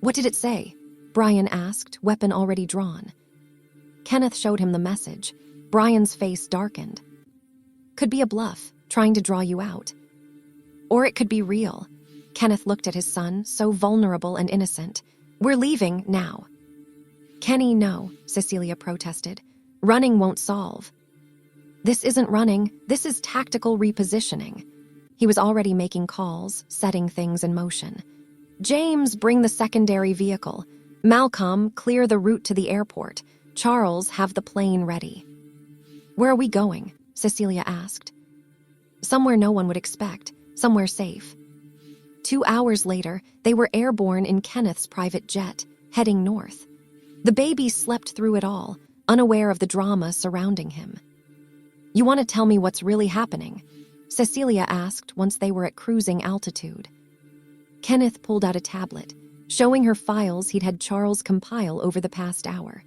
"What did it say?" Brian asked, weapon already drawn. Kenneth showed him the message. Brian's face darkened. "Could be a bluff, trying to draw you out. Or it could be real." Kenneth looked at his son, so vulnerable and innocent. "We're leaving now." "Kenny, no," Cecilia protested. "Running won't solve." "This isn't running, this is tactical repositioning." He was already making calls, setting things in motion. "James, bring the secondary vehicle. Malcolm, clear the route to the airport. Charles, have the plane ready." "Where are we going?" Cecilia asked. "Somewhere no one would expect, somewhere safe." 2 hours later, they were airborne in Kenneth's private jet, heading north. The baby slept through it all, unaware of the drama surrounding him. "You want to tell me what's really happening?" Cecilia asked once they were at cruising altitude. Kenneth pulled out a tablet, showing her files he'd had Charles compile over the past hour.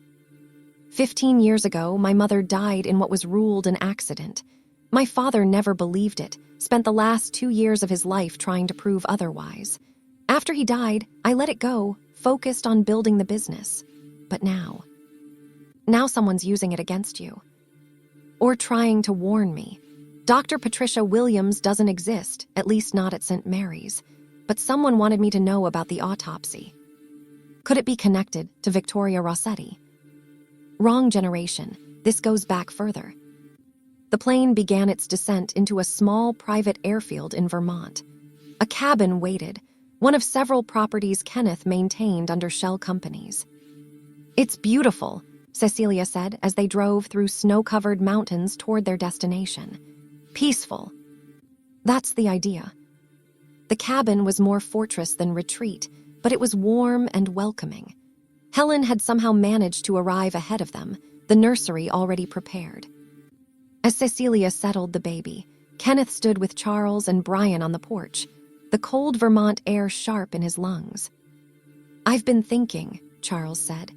15 years ago, my mother died in what was ruled an accident. My father never believed it, spent the last 2 years of his life trying to prove otherwise. After he died, I let it go, focused on building the business. But now someone's using it against you. Or trying to warn me. Dr. Patricia Williams doesn't exist, at least not at St. Mary's, but someone wanted me to know about the autopsy. Could it be connected to Victoria Rossetti? Wrong generation. This goes back further. The plane began its descent into a small private airfield in Vermont. A cabin waited, one of several properties Kenneth maintained under shell companies. "It's beautiful," Cecilia said as they drove through snow-covered mountains toward their destination. "Peaceful." "That's the idea." The cabin was more fortress than retreat, but it was warm and welcoming. Helen had somehow managed to arrive ahead of them, the nursery already prepared. As Cecilia settled the baby, Kenneth stood with Charles and Brian on the porch, the cold Vermont air sharp in his lungs. "I've been thinking," Charles said.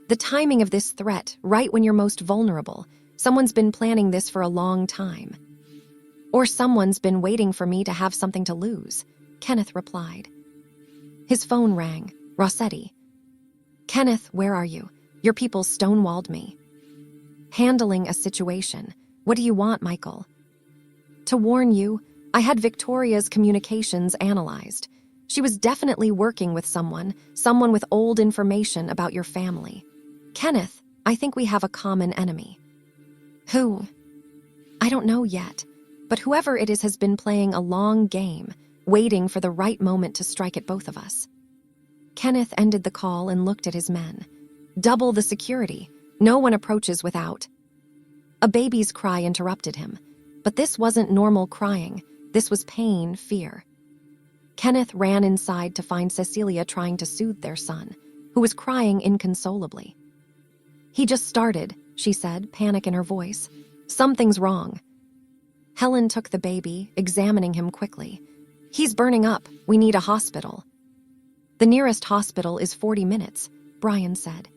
"The timing of this threat, right when you're most vulnerable. Someone's been planning this for a long time." "Or someone's been waiting for me to have something to lose," Kenneth replied. His phone rang. Rossetti. "Kenneth, where are you? Your people stonewalled me." "Handling a situation. What do you want, Michael?" "To warn you, I had Victoria's communications analyzed. She was definitely working with someone with old information about your family. Kenneth, I think we have a common enemy." "Who?" "I don't know yet, but whoever it is has been playing a long game, waiting for the right moment to strike at both of us." Kenneth ended the call and looked at his men. "Double the security. No one approaches without." A baby's cry interrupted him, but this wasn't normal crying. This was pain, fear. Kenneth ran inside to find Cecilia trying to soothe their son, who was crying inconsolably. "He just started," she said, panic in her voice. "Something's wrong." Helen took the baby, examining him quickly. "He's burning up. We need a hospital." "The nearest hospital is 40 minutes, Brian said.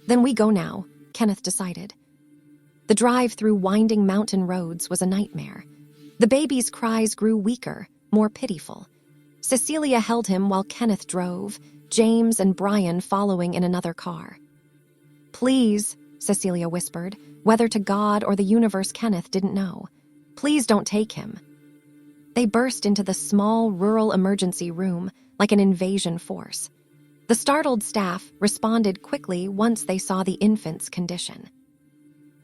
"Then we go now," Kenneth decided. The drive through winding mountain roads was a nightmare. The baby's cries grew weaker, more pitiful. Cecilia held him while Kenneth drove, James and Brian following in another car. "Please," Cecilia whispered, whether to God or the universe Kenneth didn't know. "Please don't take him." They burst into the small rural emergency room like an invasion force. The startled staff responded quickly once they saw the infant's condition.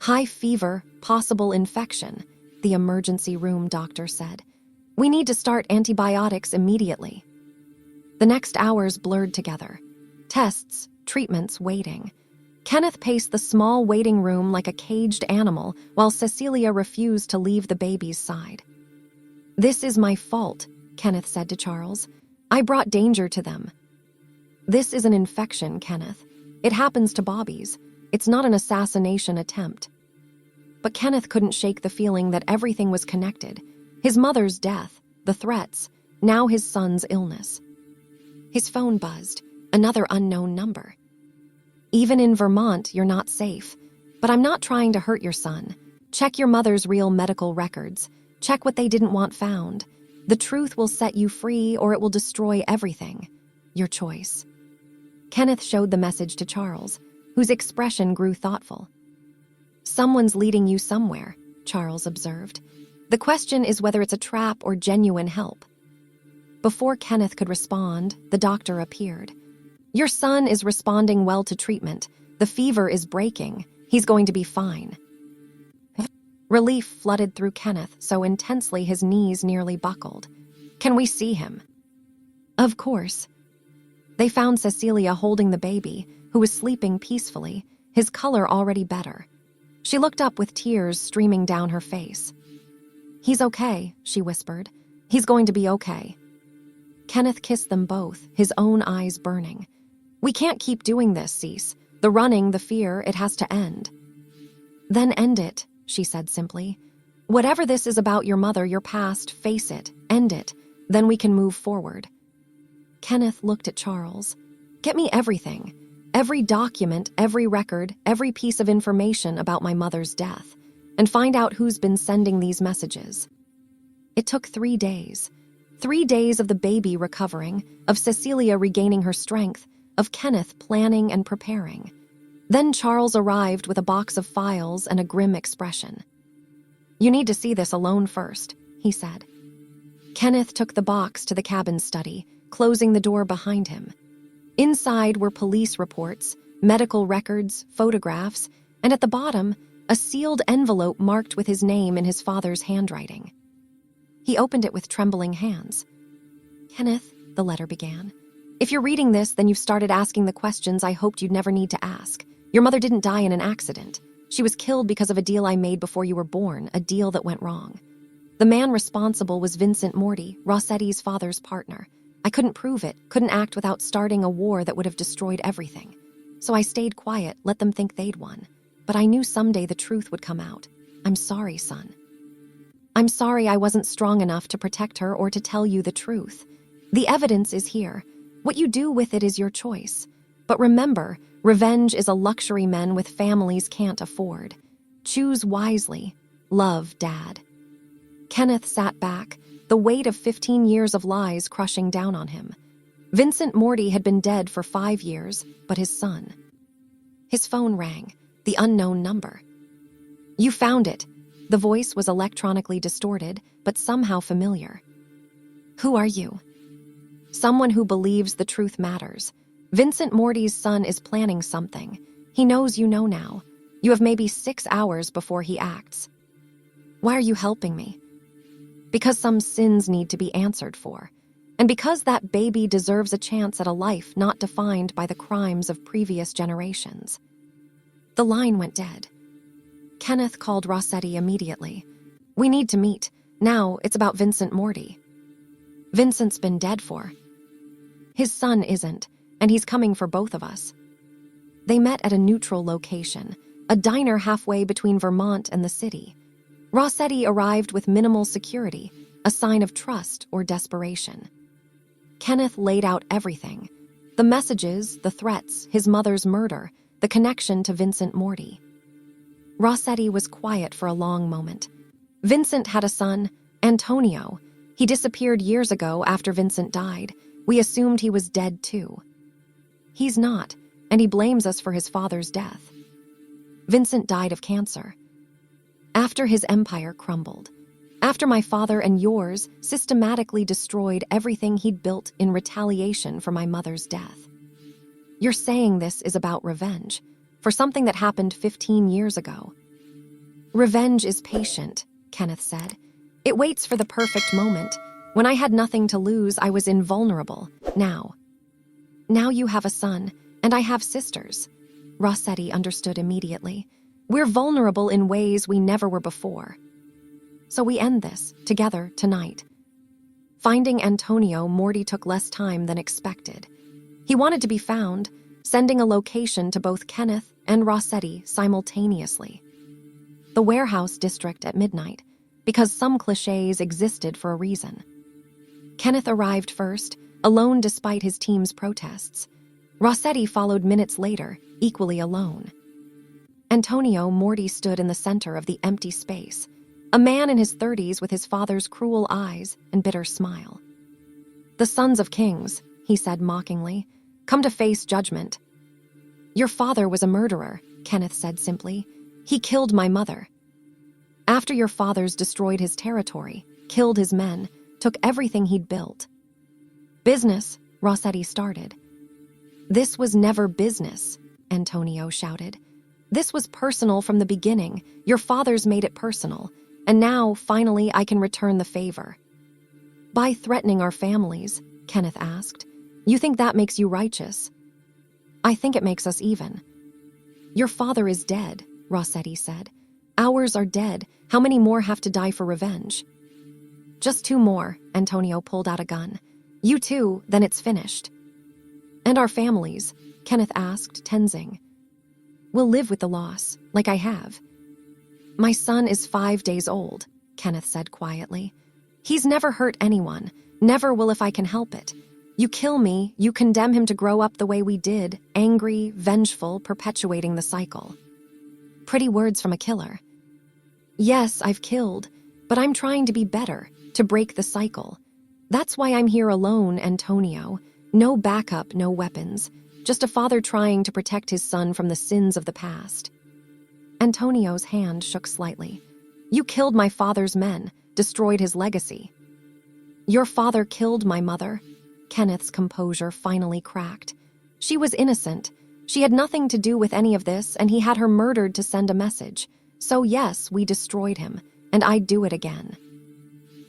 "High fever, possible infection," the emergency room doctor said. "We need to start antibiotics immediately." The next hours blurred together. Tests, treatments, waiting. Kenneth paced the small waiting room like a caged animal while Cecilia refused to leave the baby's side. "This is my fault," Kenneth said to Charles. "I brought danger to them." "This is an infection, Kenneth. It happens to Bobbies. It's not an assassination attempt." But Kenneth couldn't shake the feeling that everything was connected. His mother's death, the threats, now his son's illness. His phone buzzed, another unknown number. "Even in Vermont, you're not safe. But I'm not trying to hurt your son. Check your mother's real medical records. Check what they didn't want found. The truth will set you free or it will destroy everything. Your choice." Kenneth showed the message to Charles, whose expression grew thoughtful. "Someone's leading you somewhere," Charles observed. "The question is whether it's a trap or genuine help." Before Kenneth could respond, the doctor appeared. "Your son is responding well to treatment. The fever is breaking. He's going to be fine." Relief flooded through Kenneth so intensely his knees nearly buckled. "Can we see him?" "Of course." They found Cecilia holding the baby, who was sleeping peacefully, his color already better. She looked up with tears streaming down her face. "He's okay," she whispered. "He's going to be okay." Kenneth kissed them both, his own eyes burning. "We can't keep doing this, Cease. The running, the fear, it has to end." "Then end it," she said simply. "Whatever this is about your mother, your past, face it, end it. Then we can move forward." Kenneth looked at Charles. "Get me everything. Every document, every record, every piece of information about my mother's death, and find out who's been sending these messages." It took 3 days. 3 days of the baby recovering, of Cecilia regaining her strength, of Kenneth planning and preparing. Then Charles arrived with a box of files and a grim expression. "You need to see this alone first," he said. Kenneth took the box to the cabin study, closing the door behind him. Inside were police reports, medical records, photographs, and at the bottom, a sealed envelope marked with his name in his father's handwriting. He opened it with trembling hands. "Kenneth," the letter began, "if you're reading this, then you've started asking the questions I hoped you'd never need to ask. Your mother didn't die in an accident. She was killed because of a deal I made before you were born, a deal that went wrong. The man responsible was Vincent Morty, Rossetti's father's partner. I couldn't prove it, couldn't act without starting a war that would have destroyed everything. So I stayed quiet, let them think they'd won. But I knew someday the truth would come out. I'm sorry, son. I'm sorry I wasn't strong enough to protect her or to tell you the truth. The evidence is here. What you do with it is your choice. But remember, revenge is a luxury men with families can't afford. Choose wisely. Love, Dad." Kenneth sat back, the weight of 15 years of lies crushing down on him. Vincent Morty had been dead for 5 years, but his son. His phone rang, the unknown number. "You found it." The voice was electronically distorted, but somehow familiar. "Who are you?" "Someone who believes the truth matters. Vincent Morty's son is planning something. He knows you know now. You have maybe 6 hours before he acts." "Why are you helping me?" "Because some sins need to be answered for. And because that baby deserves a chance at a life not defined by the crimes of previous generations." The line went dead. Kenneth called Rossetti immediately. "We need to meet. Now it's about Vincent Morty." "Vincent's been dead for." "His son isn't, and he's coming for both of us." They met at a neutral location, a diner halfway between Vermont and the city. Rossetti arrived with minimal security, a sign of trust or desperation. Kenneth laid out everything: the messages, the threats, his mother's murder, the connection to Vincent Morty. Rossetti was quiet for a long moment. "Vincent had a son, Antonio. He disappeared years ago after Vincent died. We assumed he was dead too." "He's not, and he blames us for his father's death." "Vincent died of cancer. After his empire crumbled. After my father and yours systematically destroyed everything he'd built in retaliation for my mother's death. You're saying this is about revenge, for something that happened 15 years ago." "Revenge is patient," Kenneth said. "It waits for the perfect moment. When I had nothing to lose, I was invulnerable. Now you have a son, and I have sisters." Rossetti understood immediately. "We're vulnerable in ways we never were before. So we end this, together, tonight." Finding Antonio, Morty took less time than expected. He wanted to be found, sending a location to both Kenneth and Rossetti simultaneously. The warehouse district at midnight, because some clichés existed for a reason. Kenneth arrived first, alone despite his team's protests. Rossetti followed minutes later, equally alone. Antonio, Morty stood in the center of the empty space, a man in his 30s with his father's cruel eyes and bitter smile. "The sons of kings," he said mockingly, "come to face judgment." "Your father was a murderer," Kenneth said simply. "He killed my mother. After your father's destroyed his territory, killed his men, took everything he'd built." "Business," Rossetti started. "This was never business," Antonio shouted. "This was personal from the beginning. Your fathers made it personal. And now, finally, I can return the favor." "By threatening our families?" Kenneth asked. "You think that makes you righteous?" "I think it makes us even." "Your father is dead," Rossetti said. "Ours are dead. How many more have to die for revenge?" "Just 2 more," Antonio pulled out a gun. "You too, then it's finished." "And our families?" Kenneth asked, tensing. "We'll live with the loss, like I have." "My son is 5 days old," Kenneth said quietly. "He's never hurt anyone, never will if I can help it. You kill me, you condemn him to grow up the way we did, angry, vengeful, perpetuating the cycle." Pretty words from a killer. "Yes, I've killed, but I'm trying to be better, to break the cycle. That's why I'm here alone, Antonio. No backup, no weapons. Just a father trying to protect his son from the sins of the past." Antonio's hand shook slightly. "You killed my father's men, destroyed his legacy." "Your father killed my mother." Kenneth's composure finally cracked. "She was innocent. She had nothing to do with any of this, and he had her murdered to send a message. So yes, we destroyed him, and I'd do it again.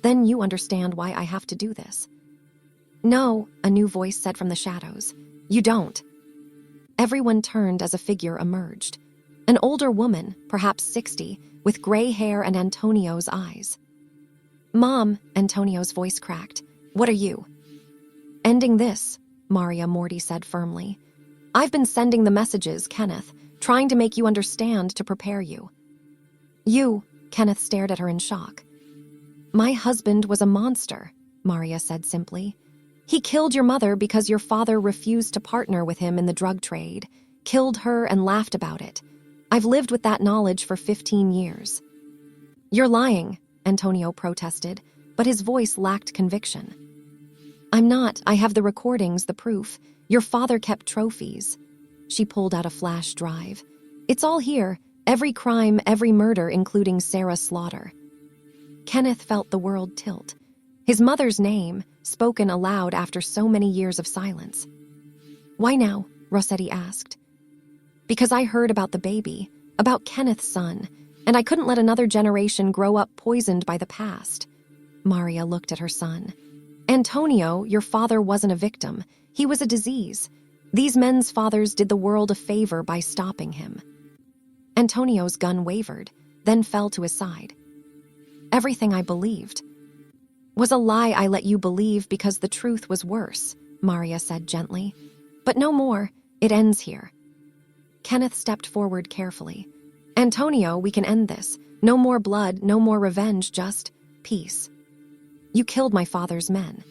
Then you understand why I have to do this. No, a new voice said from the shadows. You don't. Everyone turned as a figure emerged. An older woman, perhaps 60, with gray hair and Antonio's eyes. Mom, Antonio's voice cracked. What are you? Ending this, Maria Morty said firmly. I've been sending the messages, Kenneth, trying to make you understand to prepare you. You, Kenneth stared at her in shock. My husband was a monster, Maria said simply. He killed your mother because your father refused to partner with him in the drug trade, killed her and laughed about it. I've lived with that knowledge for 15 years. You're lying, Antonio protested, but his voice lacked conviction. I'm not. I have the recordings, the proof. Your father kept trophies. She pulled out a flash drive. It's all here, every crime, every murder, including Sarah's slaughter. Kenneth felt the world tilt. His mother's name, spoken aloud after so many years of silence. Why now? Rossetti asked. Because I heard about the baby, about Kenneth's son, and I couldn't let another generation grow up poisoned by the past. Maria looked at her son. Antonio, your father wasn't a victim. He was a disease. These men's fathers did the world a favor by stopping him. Antonio's gun wavered, then fell to his side. Everything I believed was a lie I let you believe because the truth was worse, Maria said gently. But no more. It ends here. Kenneth stepped forward carefully. Antonio, we can end this. No more blood, no more revenge, just peace. You killed my father's men,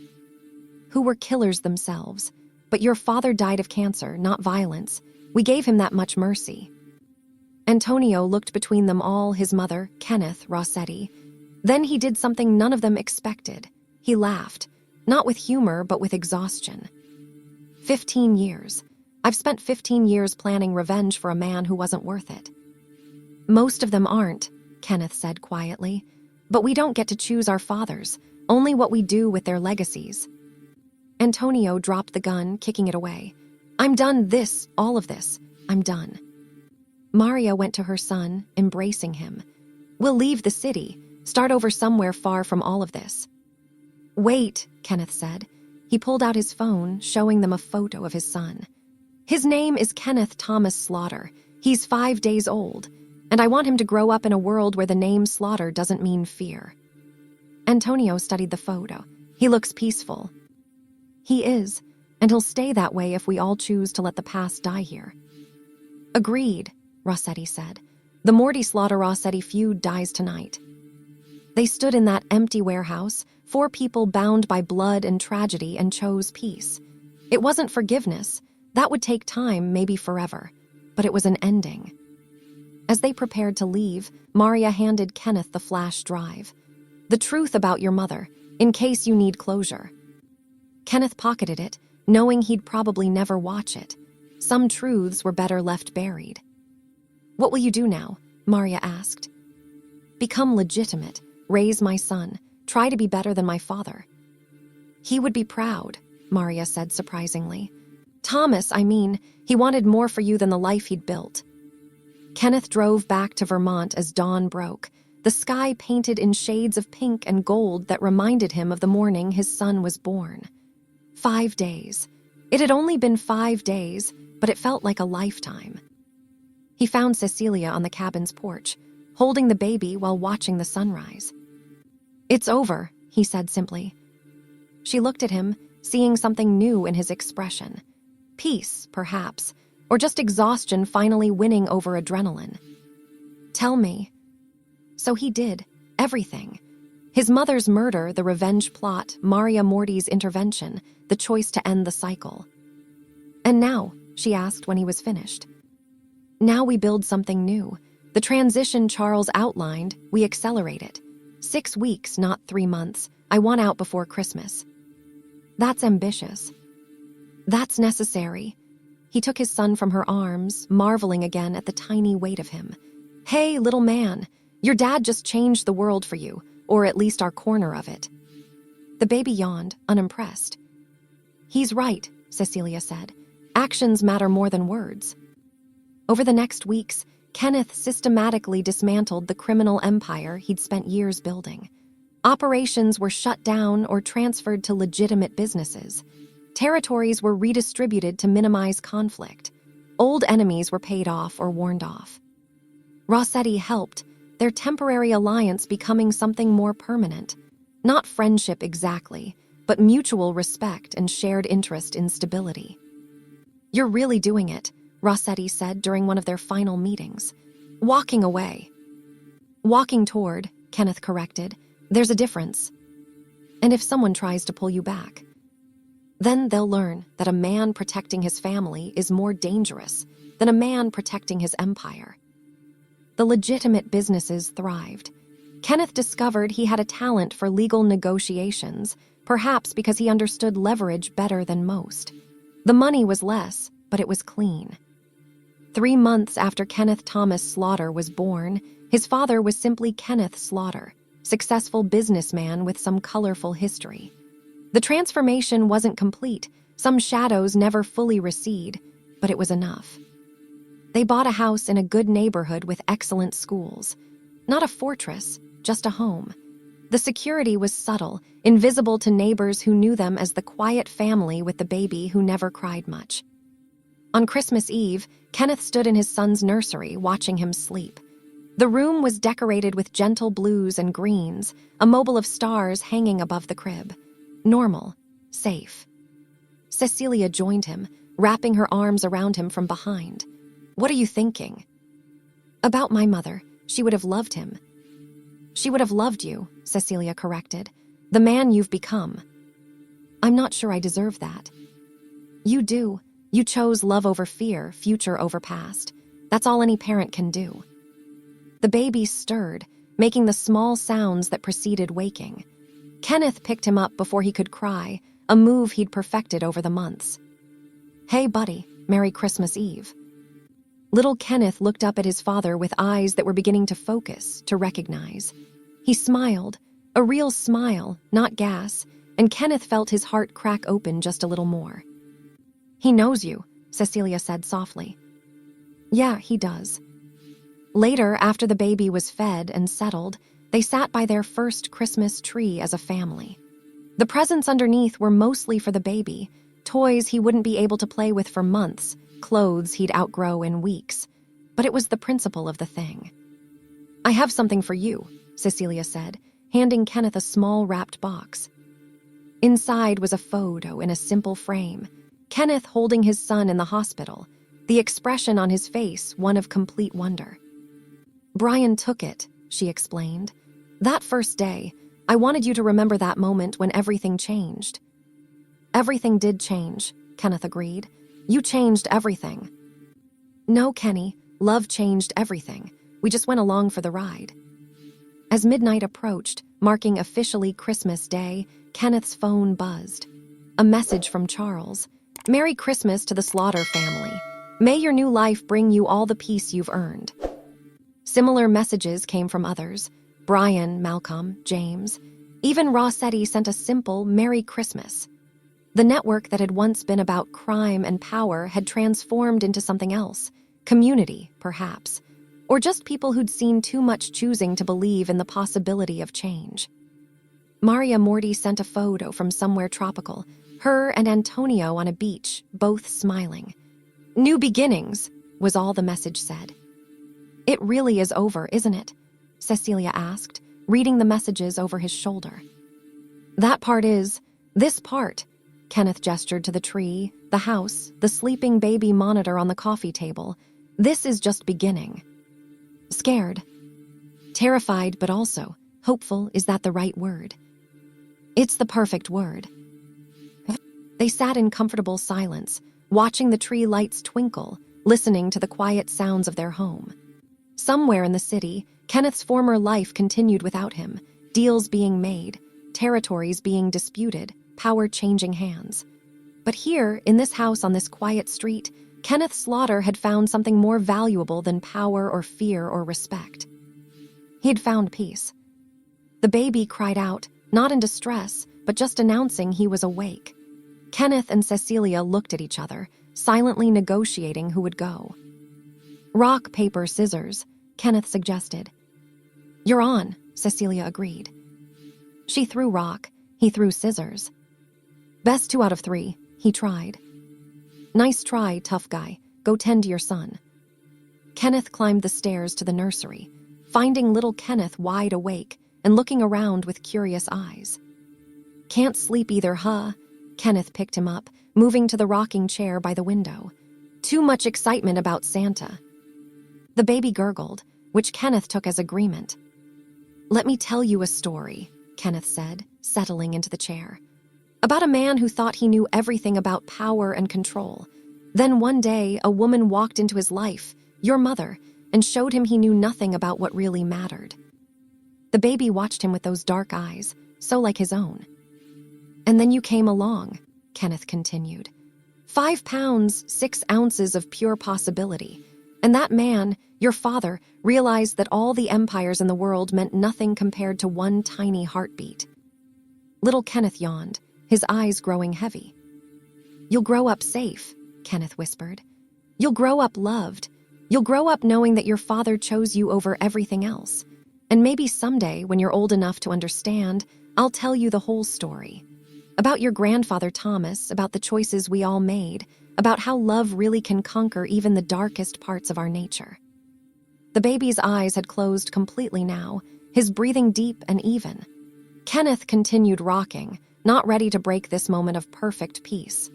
who were killers themselves. But your father died of cancer, not violence. We gave him that much mercy. Antonio looked between them all, his mother, Kenneth, Rossetti. Then he did something none of them expected. He laughed, not with humor, but with exhaustion. 15 years. I've spent 15 years planning revenge for a man who wasn't worth it. Most of them aren't, Kenneth said quietly. But we don't get to choose our fathers, only what we do with their legacies. Antonio dropped the gun, kicking it away. I'm done this, all of this. I'm done. Maria went to her son, embracing him. We'll leave the city, start over somewhere far from all of this. Wait, Kenneth said. He pulled out his phone, showing them a photo of his son. His name is Kenneth Thomas Slaughter. He's 5 days old, and I want him to grow up in a world where the name Slaughter doesn't mean fear. Antonio studied the photo. He looks peaceful. He is, and he'll stay that way if we all choose to let the past die here. Agreed, Rossetti said. The Morty Slaughter-Rossetti feud dies tonight. They stood in that empty warehouse, 4 people bound by blood and tragedy, and chose peace. It wasn't forgiveness. That would take time, maybe forever. But it was an ending. As they prepared to leave, Maria handed Kenneth the flash drive. The truth about your mother, in case you need closure. Kenneth pocketed it, knowing he'd probably never watch it. Some truths were better left buried. What will you do now? Maria asked. Become legitimate, raise my son, try to be better than my father. He would be proud, Maria said surprisingly. Thomas, he wanted more for you than the life he'd built. Kenneth drove back to Vermont as dawn broke, the sky painted in shades of pink and gold that reminded him of the morning his son was born. 5 days. It had only been 5 days, but it felt like a lifetime. He found Cecilia on the cabin's porch, holding the baby while watching the sunrise. It's over, he said simply. She looked at him, seeing something new in his expression. Peace, perhaps, or just exhaustion finally winning over adrenaline. Tell me. So he did, everything. His mother's murder, the revenge plot, Maria Morty's intervention, the choice to end the cycle. And now, she asked when he was finished. Now we build something new. The transition Charles outlined, we accelerate it. 6 weeks, not 3 months. I want out before Christmas. That's ambitious. That's necessary. He took his son from her arms, marveling again at the tiny weight of him. Hey, little man, your dad just changed the world for you, or at least our corner of it. The baby yawned, unimpressed. He's right, Cecilia said. Actions matter more than words. Over the next weeks, Kenneth systematically dismantled the criminal empire he'd spent years building. Operations were shut down or transferred to legitimate businesses. Territories were redistributed to minimize conflict. Old enemies were paid off or warned off. Rossetti helped, their temporary alliance becoming something more permanent. Not friendship exactly, but mutual respect and shared interest in stability. "You're really doing it," Rossetti said during one of their final meetings. "Walking away." "Walking toward," Kenneth corrected. "There's a difference. And if someone tries to pull you back, then they'll learn that a man protecting his family is more dangerous than a man protecting his empire." The legitimate businesses thrived. Kenneth discovered he had a talent for legal negotiations, perhaps because he understood leverage better than most. The money was less, but it was clean. 3 months after Kenneth Thomas Slaughter was born, his father was simply Kenneth Slaughter, successful businessman with some colorful history. The transformation wasn't complete, some shadows never fully recede, but it was enough. They bought a house in a good neighborhood with excellent schools. Not a fortress, just a home. The security was subtle, invisible to neighbors who knew them as the quiet family with the baby who never cried much. On Christmas Eve, Kenneth stood in his son's nursery, watching him sleep. The room was decorated with gentle blues and greens, a mobile of stars hanging above the crib. Normal, safe. Cecilia joined him, wrapping her arms around him from behind. "What are you thinking?" "About my mother. She would have loved him." "She would have loved you," Cecilia corrected. "The man you've become." "I'm not sure I deserve that." "You do. You chose love over fear, future over past. That's all any parent can do." The baby stirred, making the small sounds that preceded waking. Kenneth picked him up before he could cry, a move he'd perfected over the months. "Hey, buddy, Merry Christmas Eve." Little Kenneth looked up at his father with eyes that were beginning to focus, to recognize. He smiled, a real smile, not gas, and Kenneth felt his heart crack open just a little more. "He knows you," Cecilia said softly. "Yeah, he does." Later, after the baby was fed and settled, they sat by their first Christmas tree as a family. The presents underneath were mostly for the baby, toys he wouldn't be able to play with for months, clothes he'd outgrow in weeks. But it was the principle of the thing. "I have something for you," Cecilia said, handing Kenneth a small wrapped box. Inside was a photo in a simple frame, Kenneth holding his son in the hospital, the expression on his face one of complete wonder. "Brian took it," she explained. "That first day, I wanted you to remember that moment when everything changed." "Everything did change," Kenneth agreed. "You changed everything." "No, Kenny, love changed everything. We just went along for the ride." As midnight approached, marking officially Christmas Day, Kenneth's phone buzzed. A message from Charles. "Merry Christmas to the Slaughter family. May your new life bring you all the peace you've earned." Similar messages came from others. Brian, Malcolm, James. Even Rossetti sent a simple Merry Christmas. The network that had once been about crime and power had transformed into something else. Community, perhaps. Or just people who'd seen too much choosing to believe in the possibility of change. Maria Morty sent a photo from somewhere tropical, her and Antonio on a beach, both smiling. "New beginnings," was all the message said. "It really is over, isn't it?" Cecilia asked, reading the messages over his shoulder. "That part is. This part," Kenneth gestured to the tree, the house, the sleeping baby monitor on the coffee table. "This is just beginning." Scared. Terrified, but also hopeful, is that the right word? It's the perfect word. They sat in comfortable silence, watching the tree lights twinkle, listening to the quiet sounds of their home. Somewhere in the city, Kenneth's former life continued without him, deals being made, territories being disputed, power changing hands. But here, in this house on this quiet street, Kenneth Slaughter had found something more valuable than power or fear or respect. He'd found peace. The baby cried out, not in distress, but just announcing he was awake. Kenneth and Cecilia looked at each other, silently negotiating who would go. Rock, paper, scissors, Kenneth suggested. You're on, Cecilia agreed. She threw rock, he threw scissors. Best 2 out of 3, he tried. Nice try, tough guy. Go tend to your son. Kenneth climbed the stairs to the nursery, finding little Kenneth wide awake and looking around with curious eyes. Can't sleep either, huh? Kenneth picked him up, moving to the rocking chair by the window. Too much excitement about Santa. The baby gurgled, which Kenneth took as agreement. Let me tell you a story, Kenneth said, settling into the chair. About a man who thought he knew everything about power and control. Then one day, a woman walked into his life, your mother, and showed him he knew nothing about what really mattered. The baby watched him with those dark eyes, so like his own. And then you came along, Kenneth continued. 5 pounds, 6 ounces of pure possibility. And that man, your father, realized that all the empires in the world meant nothing compared to one tiny heartbeat. Little Kenneth yawned, his eyes growing heavy. You'll grow up safe, Kenneth whispered. You'll grow up loved. You'll grow up knowing that your father chose you over everything else. And maybe someday, when you're old enough to understand, I'll tell you the whole story. About your grandfather Thomas, about the choices we all made, about how love really can conquer even the darkest parts of our nature. The baby's eyes had closed completely now, his breathing deep and even. Kenneth continued rocking, not ready to break this moment of perfect peace.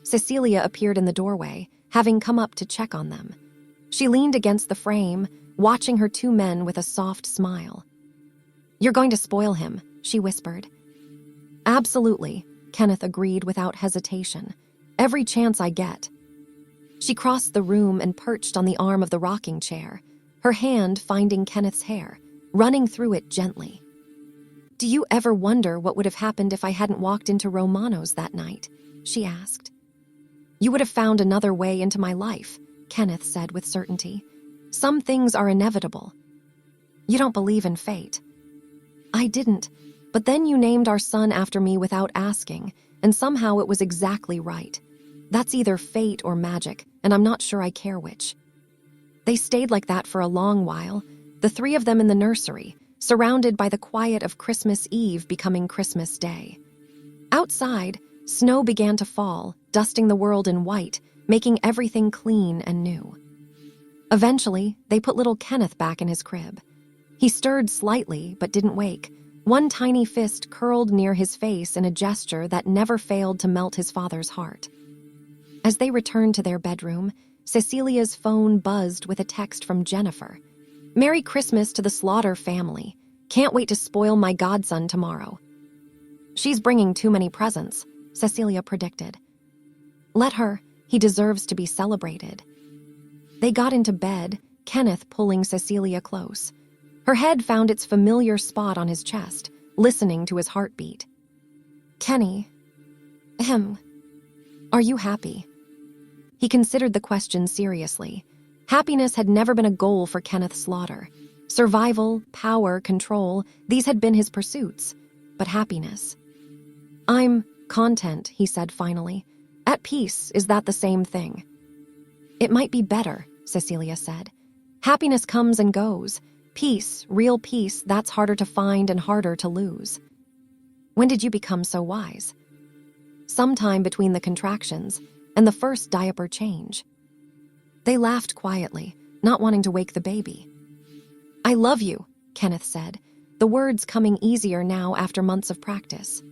Cecilia appeared in the doorway, having come up to check on them. She leaned against the frame, watching her 2 men with a soft smile. You're going to spoil him, she whispered. Absolutely, Kenneth agreed without hesitation. Every chance I get. She crossed the room and perched on the arm of the rocking chair, her hand finding Kenneth's hair, running through it gently. Do you ever wonder what would have happened if I hadn't walked into Romano's that night? She asked. You would have found another way into my life, Kenneth said with certainty. Some things are inevitable. You don't believe in fate. I didn't, but then you named our son after me without asking, and somehow it was exactly right. That's either fate or magic, and I'm not sure I care which. They stayed like that for a long while, the 3 of them in the nursery, surrounded by the quiet of Christmas Eve becoming Christmas Day. Outside, snow began to fall, dusting the world in white, making everything clean and new. Eventually, they put little Kenneth back in his crib. He stirred slightly, but didn't wake. One tiny fist curled near his face in a gesture that never failed to melt his father's heart. As they returned to their bedroom, Cecilia's phone buzzed with a text from Jennifer. Merry Christmas to the Slaughter family. Can't wait to spoil my godson tomorrow. She's bringing too many presents, Cecilia predicted. Let her. He deserves to be celebrated. They got into bed, Kenneth pulling Cecilia close. Her head found its familiar spot on his chest, listening to his heartbeat. Kenny. Are you happy? He considered the question seriously. Happiness had never been a goal for Kenneth Slaughter. Survival, power, control, these had been his pursuits. But happiness. I'm content, he said finally. At peace, is that the same thing? It might be better, Cecilia said. Happiness comes and goes. Peace, real peace, that's harder to find and harder to lose. When did you become so wise? Sometime between the contractions and the first diaper change. They laughed quietly, not wanting to wake the baby. I love you, Kenneth said, the words coming easier now after months of practice.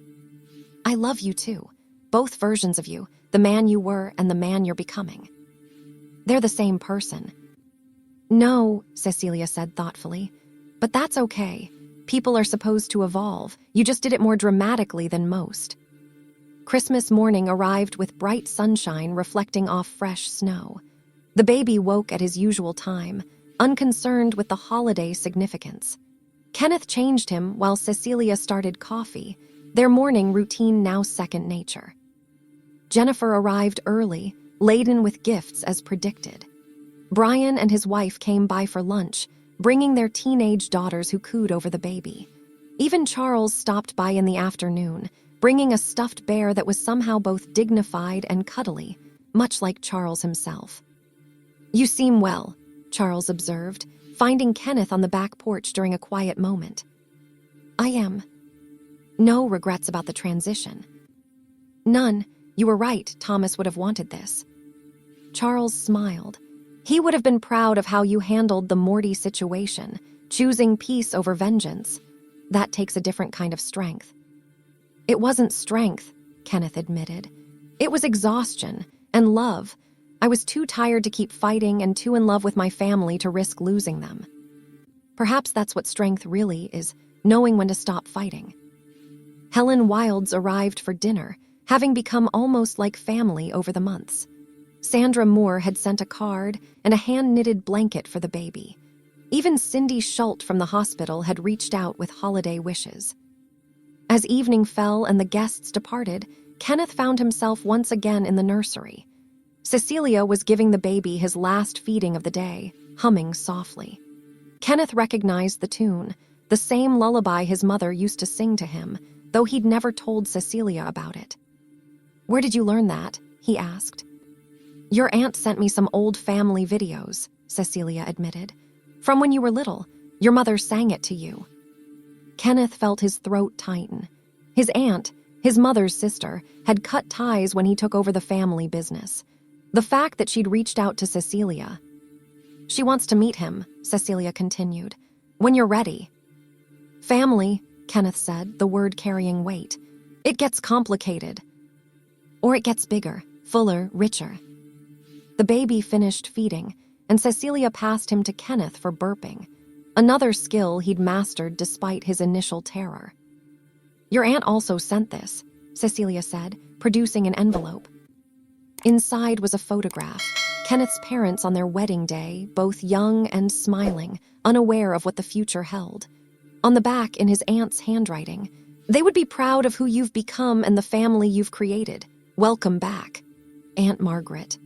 I love you too, both versions of you, the man you were and the man you're becoming. They're the same person. No, Cecilia said thoughtfully, but that's okay. People are supposed to evolve. You just did it more dramatically than most. Christmas morning arrived with bright sunshine reflecting off fresh snow. The baby woke at his usual time, unconcerned with the holiday significance. Kenneth changed him while Cecilia started coffee, their morning routine now second nature. Jennifer arrived early, laden with gifts as predicted. Brian and his wife came by for lunch, bringing their teenage daughters who cooed over the baby. Even Charles stopped by in the afternoon, bringing a stuffed bear that was somehow both dignified and cuddly, much like Charles himself. "You seem well," Charles observed, finding Kenneth on the back porch during a quiet moment. "I am. No regrets about the transition." "None. You were right, Thomas would have wanted this." Charles smiled. He would have been proud of how you handled the Morty situation, choosing peace over vengeance. That takes a different kind of strength. "It wasn't strength," Kenneth admitted. "It was exhaustion and love. I was too tired to keep fighting and too in love with my family to risk losing them. Perhaps that's what strength really is, knowing when to stop fighting." Helen Wildes arrived for dinner, having become almost like family over the months. Sandra Moore had sent a card and a hand-knitted blanket for the baby. Even Cindy Schult from the hospital had reached out with holiday wishes. As evening fell and the guests departed, Kenneth found himself once again in the nursery. Cecilia was giving the baby his last feeding of the day, humming softly. Kenneth recognized the tune, the same lullaby his mother used to sing to him, though he'd never told Cecilia about it. "Where did you learn that?" he asked. "Your aunt sent me some old family videos," Cecilia admitted. "From when you were little, your mother sang it to you." Kenneth felt his throat tighten. His aunt, his mother's sister, had cut ties when he took over the family business. The fact that she'd reached out to Cecilia. "She wants to meet him," Cecilia continued. "When you're ready." "Family," Kenneth said, the word carrying weight. "It gets complicated. Or it gets bigger, fuller, richer." The baby finished feeding, and Cecilia passed him to Kenneth for burping, another skill he'd mastered despite his initial terror. "Your aunt also sent this," Cecilia said, producing an envelope. Inside was a photograph, Kenneth's parents on their wedding day, both young and smiling, unaware of what the future held. On the back, in his aunt's handwriting, "They would be proud of who you've become and the family you've created. Welcome back, Aunt Margaret."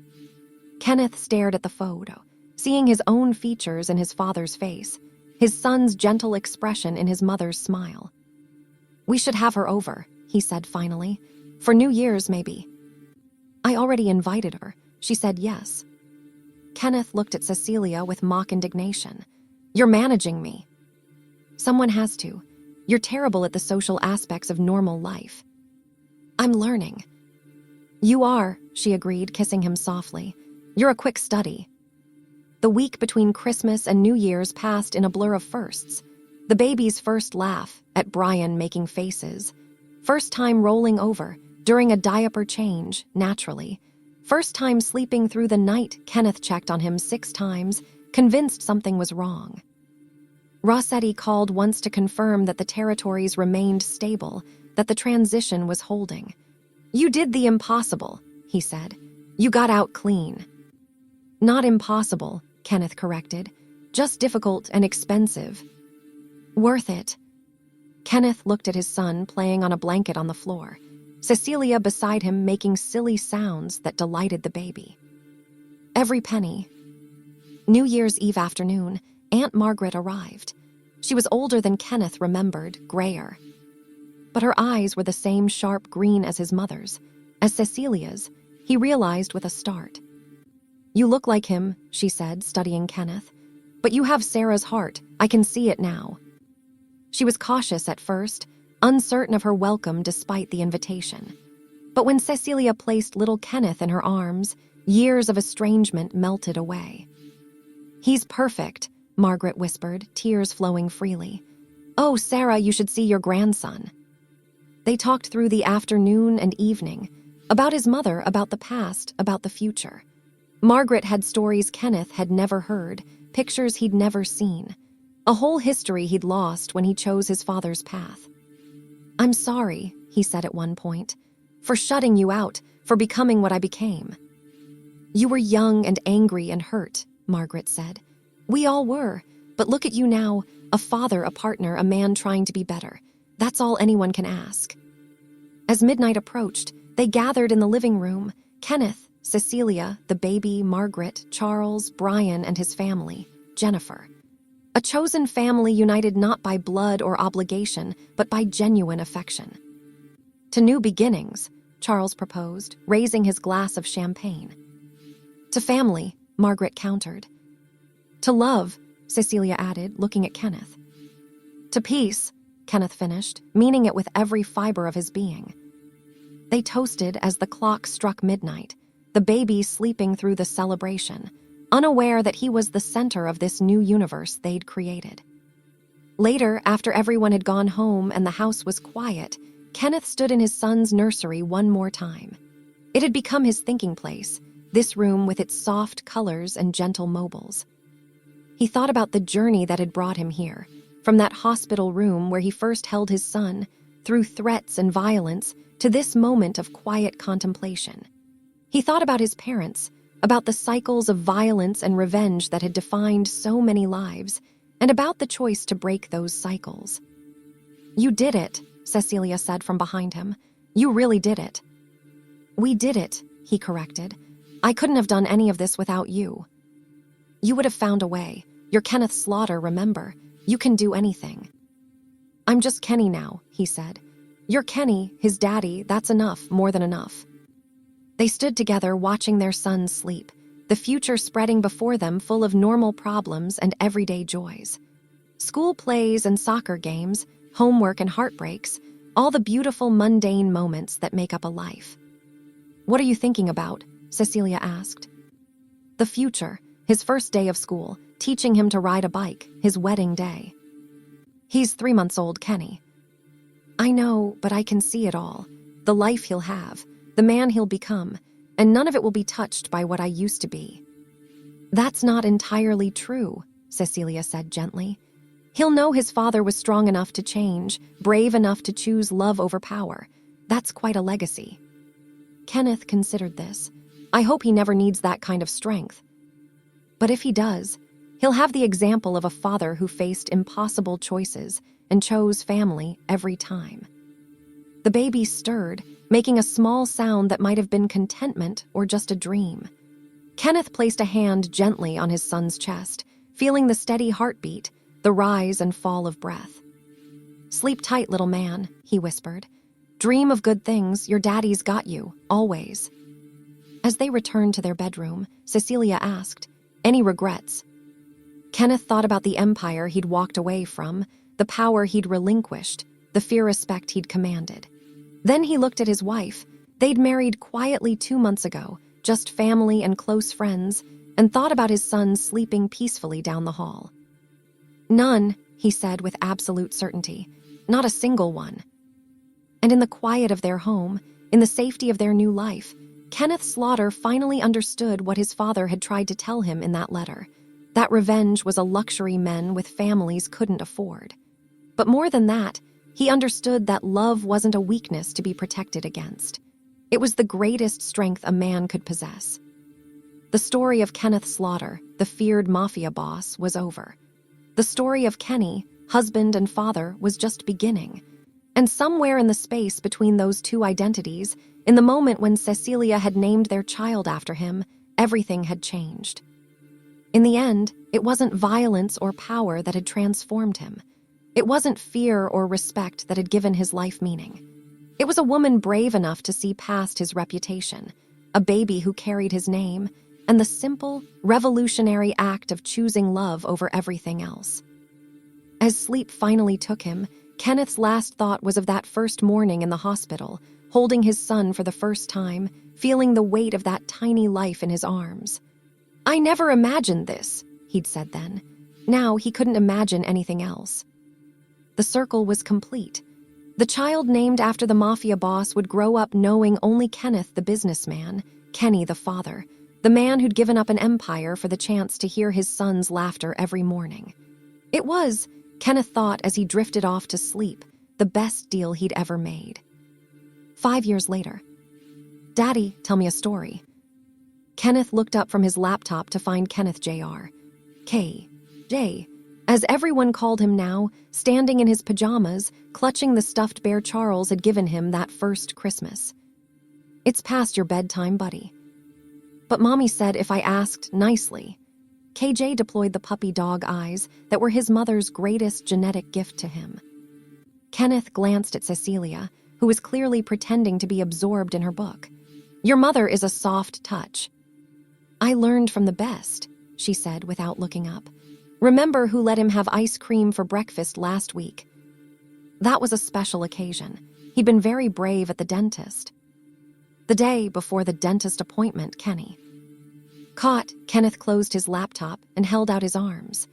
Kenneth stared at the photo, seeing his own features in his father's face, his son's gentle expression in his mother's smile. "We should have her over," he said finally. "For New Year's, maybe." "I already invited her. She said yes." Kenneth looked at Cecilia with mock indignation. "You're managing me." "Someone has to. You're terrible at the social aspects of normal life." "I'm learning." "You are," she agreed, kissing him softly. "You're a quick study." The week between Christmas and New Year's passed in a blur of firsts. The baby's first laugh at Brian making faces. First time rolling over during a diaper change, naturally. First time sleeping through the night. Kenneth checked on him 6 times, convinced something was wrong. Rossetti called once to confirm that the territories remained stable, that the transition was holding. "You did the impossible," he said. "You got out clean." "Not impossible," Kenneth corrected. "Just difficult and expensive." "Worth it." Kenneth looked at his son playing on a blanket on the floor, Cecilia beside him making silly sounds that delighted the baby. "Every penny." New Year's Eve afternoon, Aunt Margaret arrived. She was older than Kenneth remembered, grayer. But her eyes were the same sharp green as his mother's, as Cecilia's, he realized with a start. "You look like him," she said, studying Kenneth. "But you have Sarah's heart. I can see it now." She was cautious at first, uncertain of her welcome despite the invitation. But when Cecilia placed little Kenneth in her arms, years of estrangement melted away. "He's perfect," Margaret whispered, tears flowing freely. "Oh, Sarah, you should see your grandson." They talked through the afternoon and evening, about his mother, about the past, about the future. Margaret had stories Kenneth had never heard, pictures he'd never seen, a whole history he'd lost when he chose his father's path. "I'm sorry," he said at one point, "for shutting you out, for becoming what I became." "You were young and angry and hurt," Margaret said. "We all were, but look at you now, a father, a partner, a man trying to be better. That's all anyone can ask." As midnight approached, they gathered in the living room, Kenneth, Cecilia, the baby, Margaret, Charles, Brian, and his family, Jennifer. A chosen family united not by blood or obligation, but by genuine affection. "To new beginnings," Charles proposed, raising his glass of champagne. "To family," Margaret countered. To love, Cecilia added, looking at Kenneth. To peace, Kenneth finished, meaning it with every fiber of his being. They toasted as the clock struck midnight, the baby sleeping through the celebration, unaware that he was the center of this new universe they'd created. Later, after everyone had gone home and the house was quiet, Kenneth stood in his son's nursery one more time. It had become his thinking place, this room with its soft colors and gentle mobiles. He thought about the journey that had brought him here, from that hospital room where he first held his son, through threats and violence, to this moment of quiet contemplation. He thought about his parents, about the cycles of violence and revenge that had defined so many lives, and about the choice to break those cycles. You did it, Cecilia said from behind him. You really did it. We did it, he corrected. I couldn't have done any of this without you. You would have found a way. You're Kenneth Slaughter, remember? You can do anything. I'm just Kenny now, he said. You're Kenny, his daddy, that's enough, more than enough. They stood together watching their son sleep, the future spreading before them full of normal problems and everyday joys. School plays and soccer games, homework and heartbreaks, all the beautiful mundane moments that make up a life. What are you thinking about? Cecilia asked. The future, his first day of school, teaching him to ride a bike, his wedding day. He's 3 months old, Kenny. I know, but I can see it all. The life he'll have, the man he'll become, and none of it will be touched by what I used to be. That's not entirely true, Cecilia said gently. He'll know his father was strong enough to change, brave enough to choose love over power. That's quite a legacy. Kenneth considered this. I hope he never needs that kind of strength. But if he does, he'll have the example of a father who faced impossible choices and chose family every time. The baby stirred, making a small sound that might have been contentment or just a dream. Kenneth placed a hand gently on his son's chest, feeling the steady heartbeat, the rise and fall of breath. Sleep tight, little man, he whispered. Dream of good things, your daddy's got you, always. As they returned to their bedroom, Cecilia asked, any regrets? Kenneth thought about the empire he'd walked away from, the power he'd relinquished, the fear-respect he'd commanded. Then he looked at his wife. They'd married quietly 2 months ago, just family and close friends, and thought about his son sleeping peacefully down the hall. None, he said with absolute certainty. Not a single one. And in the quiet of their home, in the safety of their new life, Kenneth Slaughter finally understood what his father had tried to tell him in that letter. That revenge was a luxury men with families couldn't afford. But more than that, he understood that love wasn't a weakness to be protected against. It was the greatest strength a man could possess. The story of Kenneth Slaughter, the feared Mafia boss, was over. The story of Kenny, husband and father, was just beginning. And somewhere in the space between those two identities, in the moment when Cecilia had named their child after him, everything had changed. In the end, it wasn't violence or power that had transformed him. It wasn't fear or respect that had given his life meaning. It was a woman brave enough to see past his reputation, a baby who carried his name, and the simple, revolutionary act of choosing love over everything else. As sleep finally took him, Kenneth's last thought was of that first morning in the hospital, holding his son for the first time, feeling the weight of that tiny life in his arms. I never imagined this, he'd said then. Now he couldn't imagine anything else. The circle was complete. The child named after the Mafia boss would grow up knowing only Kenneth the businessman, Kenny the father, the man who'd given up an empire for the chance to hear his son's laughter every morning. It was, Kenneth thought as he drifted off to sleep, the best deal he'd ever made. 5 years later. Daddy, tell me a story. Kenneth looked up from his laptop to find Kenneth Jr. J, as everyone called him now, standing in his pajamas, clutching the stuffed bear Charles had given him that first Christmas. It's past your bedtime, buddy. But Mommy said if I asked nicely. KJ deployed the puppy dog eyes that were his mother's greatest genetic gift to him. Kenneth glanced at Cecilia, who was clearly pretending to be absorbed in her book. Your mother is a soft touch. I learned from the best, she said without looking up. Remember who let him have ice cream for breakfast last week? That was a special occasion. He'd been very brave at the dentist. The day before the dentist appointment, Kenny. Caught, Kenneth closed his laptop and held out his arms.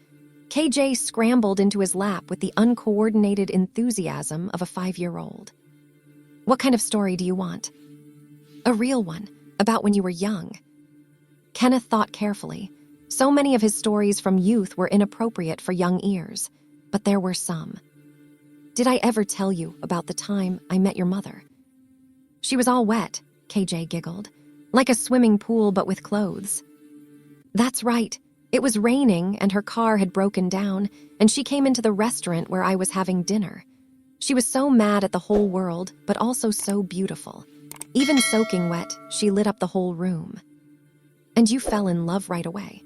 KJ scrambled into his lap with the uncoordinated enthusiasm of a 5-year-old. What kind of story do you want? A real one, about when you were young. Kenneth thought carefully. So many of his stories from youth were inappropriate for young ears, but there were some. Did I ever tell you about the time I met your mother? She was all wet, KJ giggled, like a swimming pool but with clothes. That's right. It was raining and her car had broken down, and she came into the restaurant where I was having dinner. She was so mad at the whole world, but also so beautiful. Even soaking wet, she lit up the whole room. And you fell in love right away.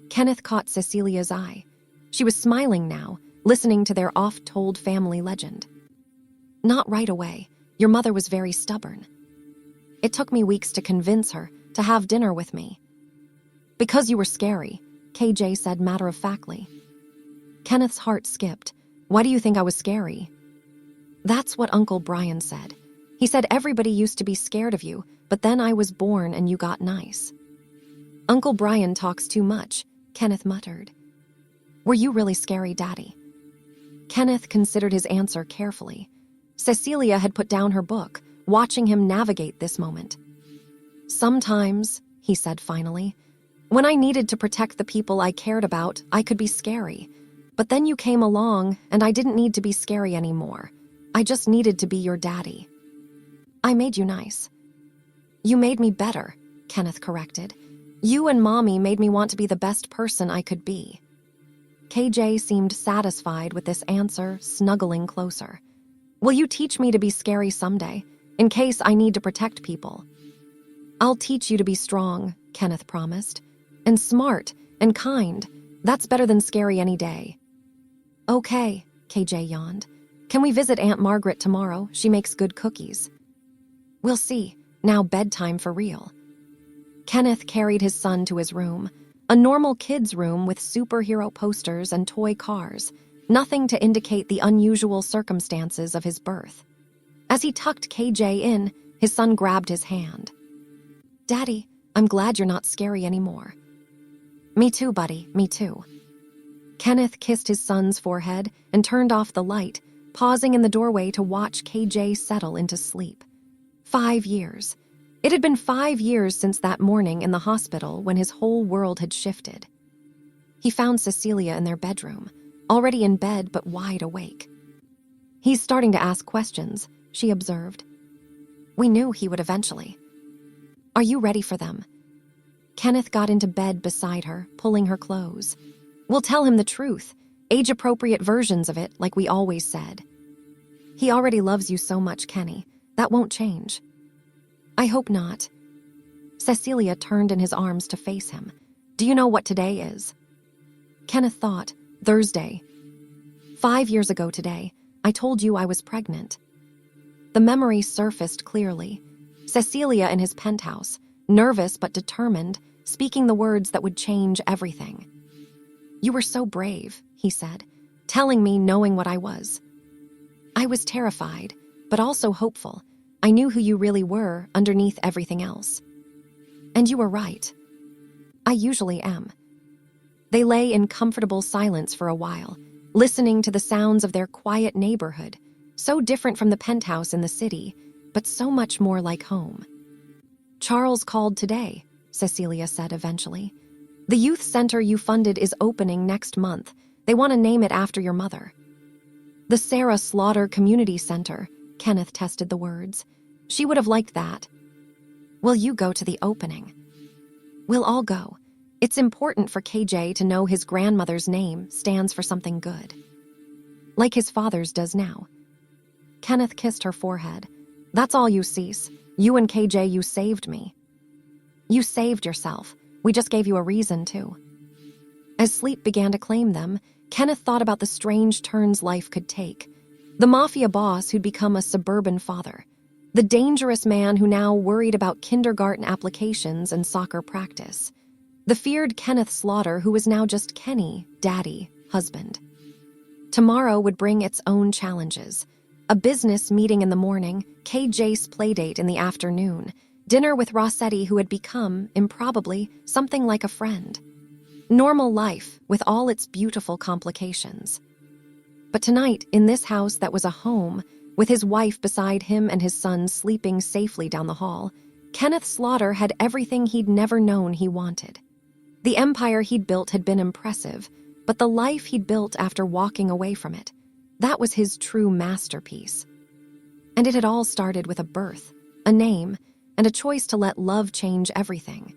Kenneth caught Cecilia's eye. She was smiling now, listening to their oft-told family legend. Not right away. Your mother was very stubborn. It took me weeks to convince her to have dinner with me. Because you were scary, KJ said matter-of-factly. Kenneth's heart skipped. Why do you think I was scary? That's what Uncle Brian said. He said everybody used to be scared of you, but then I was born and you got nice. Uncle Brian talks too much, Kenneth muttered. Were you really scary, Daddy? Kenneth considered his answer carefully. Cecilia had put down her book, watching him navigate this moment. Sometimes, he said finally, when I needed to protect the people I cared about, I could be scary. But then you came along, and I didn't need to be scary anymore. I just needed to be your daddy. I made you nice. You made me better, Kenneth corrected. You and Mommy made me want to be the best person I could be. KJ seemed satisfied with this answer, snuggling closer. Will you teach me to be scary someday, in case I need to protect people? I'll teach you to be strong, Kenneth promised. And smart and kind. That's better than scary any day. Okay, KJ yawned. Can we visit Aunt Margaret tomorrow? She makes good cookies. We'll see. Now bedtime for real. Kenneth carried his son to his room, a normal kid's room with superhero posters and toy cars, nothing to indicate the unusual circumstances of his birth. As he tucked KJ in, his son grabbed his hand. Daddy, I'm glad you're not scary anymore. Me too, buddy, me too. Kenneth kissed his son's forehead and turned off the light, pausing in the doorway to watch KJ settle into sleep. 5 years. It had been 5 years since that morning in the hospital when his whole world had shifted. He found Cecilia in their bedroom, already in bed but wide awake. He's starting to ask questions, she observed. We knew he would eventually. Are you ready for them? Kenneth got into bed beside her, pulling her close. We'll tell him the truth, age-appropriate versions of it like we always said. He already loves you so much, Kenny. That won't change. I hope not. Cecilia turned in his arms to face him. Do you know what today is? Kenneth thought, Thursday. 5 years ago today, I told you I was pregnant. The memory surfaced clearly. Cecilia in his penthouse, nervous but determined, speaking the words that would change everything. You were so brave, he said, telling me knowing what I was. I was terrified, but also hopeful. I knew who you really were underneath everything else. And you were right. I usually am. They lay in comfortable silence for a while, listening to the sounds of their quiet neighborhood, so different from the penthouse in the city, but so much more like home. Charles called today, Cecilia said eventually. The youth center you funded is opening next month. They want to name it after your mother. The Sarah Slaughter Community Center, Kenneth tested the words. She would have liked that. Will you go to the opening? We'll all go. It's important for KJ to know his grandmother's name stands for something good. Like his father's does now. Kenneth kissed her forehead. That's all you, Cease. You and KJ, you saved me. You saved yourself. We just gave you a reason to. As sleep began to claim them, Kenneth thought about the strange turns life could take. The Mafia Boss who'd become a suburban father. The dangerous man who now worried about kindergarten applications and soccer practice. The feared Kenneth Slaughter who was now just Kenny, daddy, husband. Tomorrow would bring its own challenges. A business meeting in the morning, KJ's playdate in the afternoon, dinner with Rossetti who had become, improbably, something like a friend. Normal life with all its beautiful complications. But tonight, in this house that was a home, with his wife beside him and his son sleeping safely down the hall, Kenneth Slaughter had everything he'd never known he wanted. The empire he'd built had been impressive, but the life he'd built after walking away from it, that was his true masterpiece. And it had all started with a birth, a name, and a choice to let love change everything.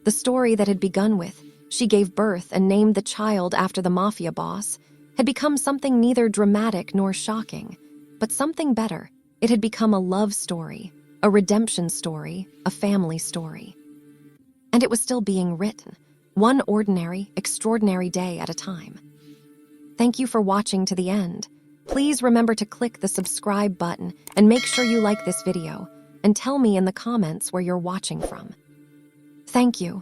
The story that had begun with, she gave birth and named the child after the Mafia Boss, had become something neither dramatic nor shocking, but something better. It had become a love story, a redemption story, a family story. And it was still being written, one ordinary, extraordinary day at a time. Thank you for watching to the end. Please remember to click the subscribe button and make sure you like this video, and tell me in the comments where you're watching from. Thank you.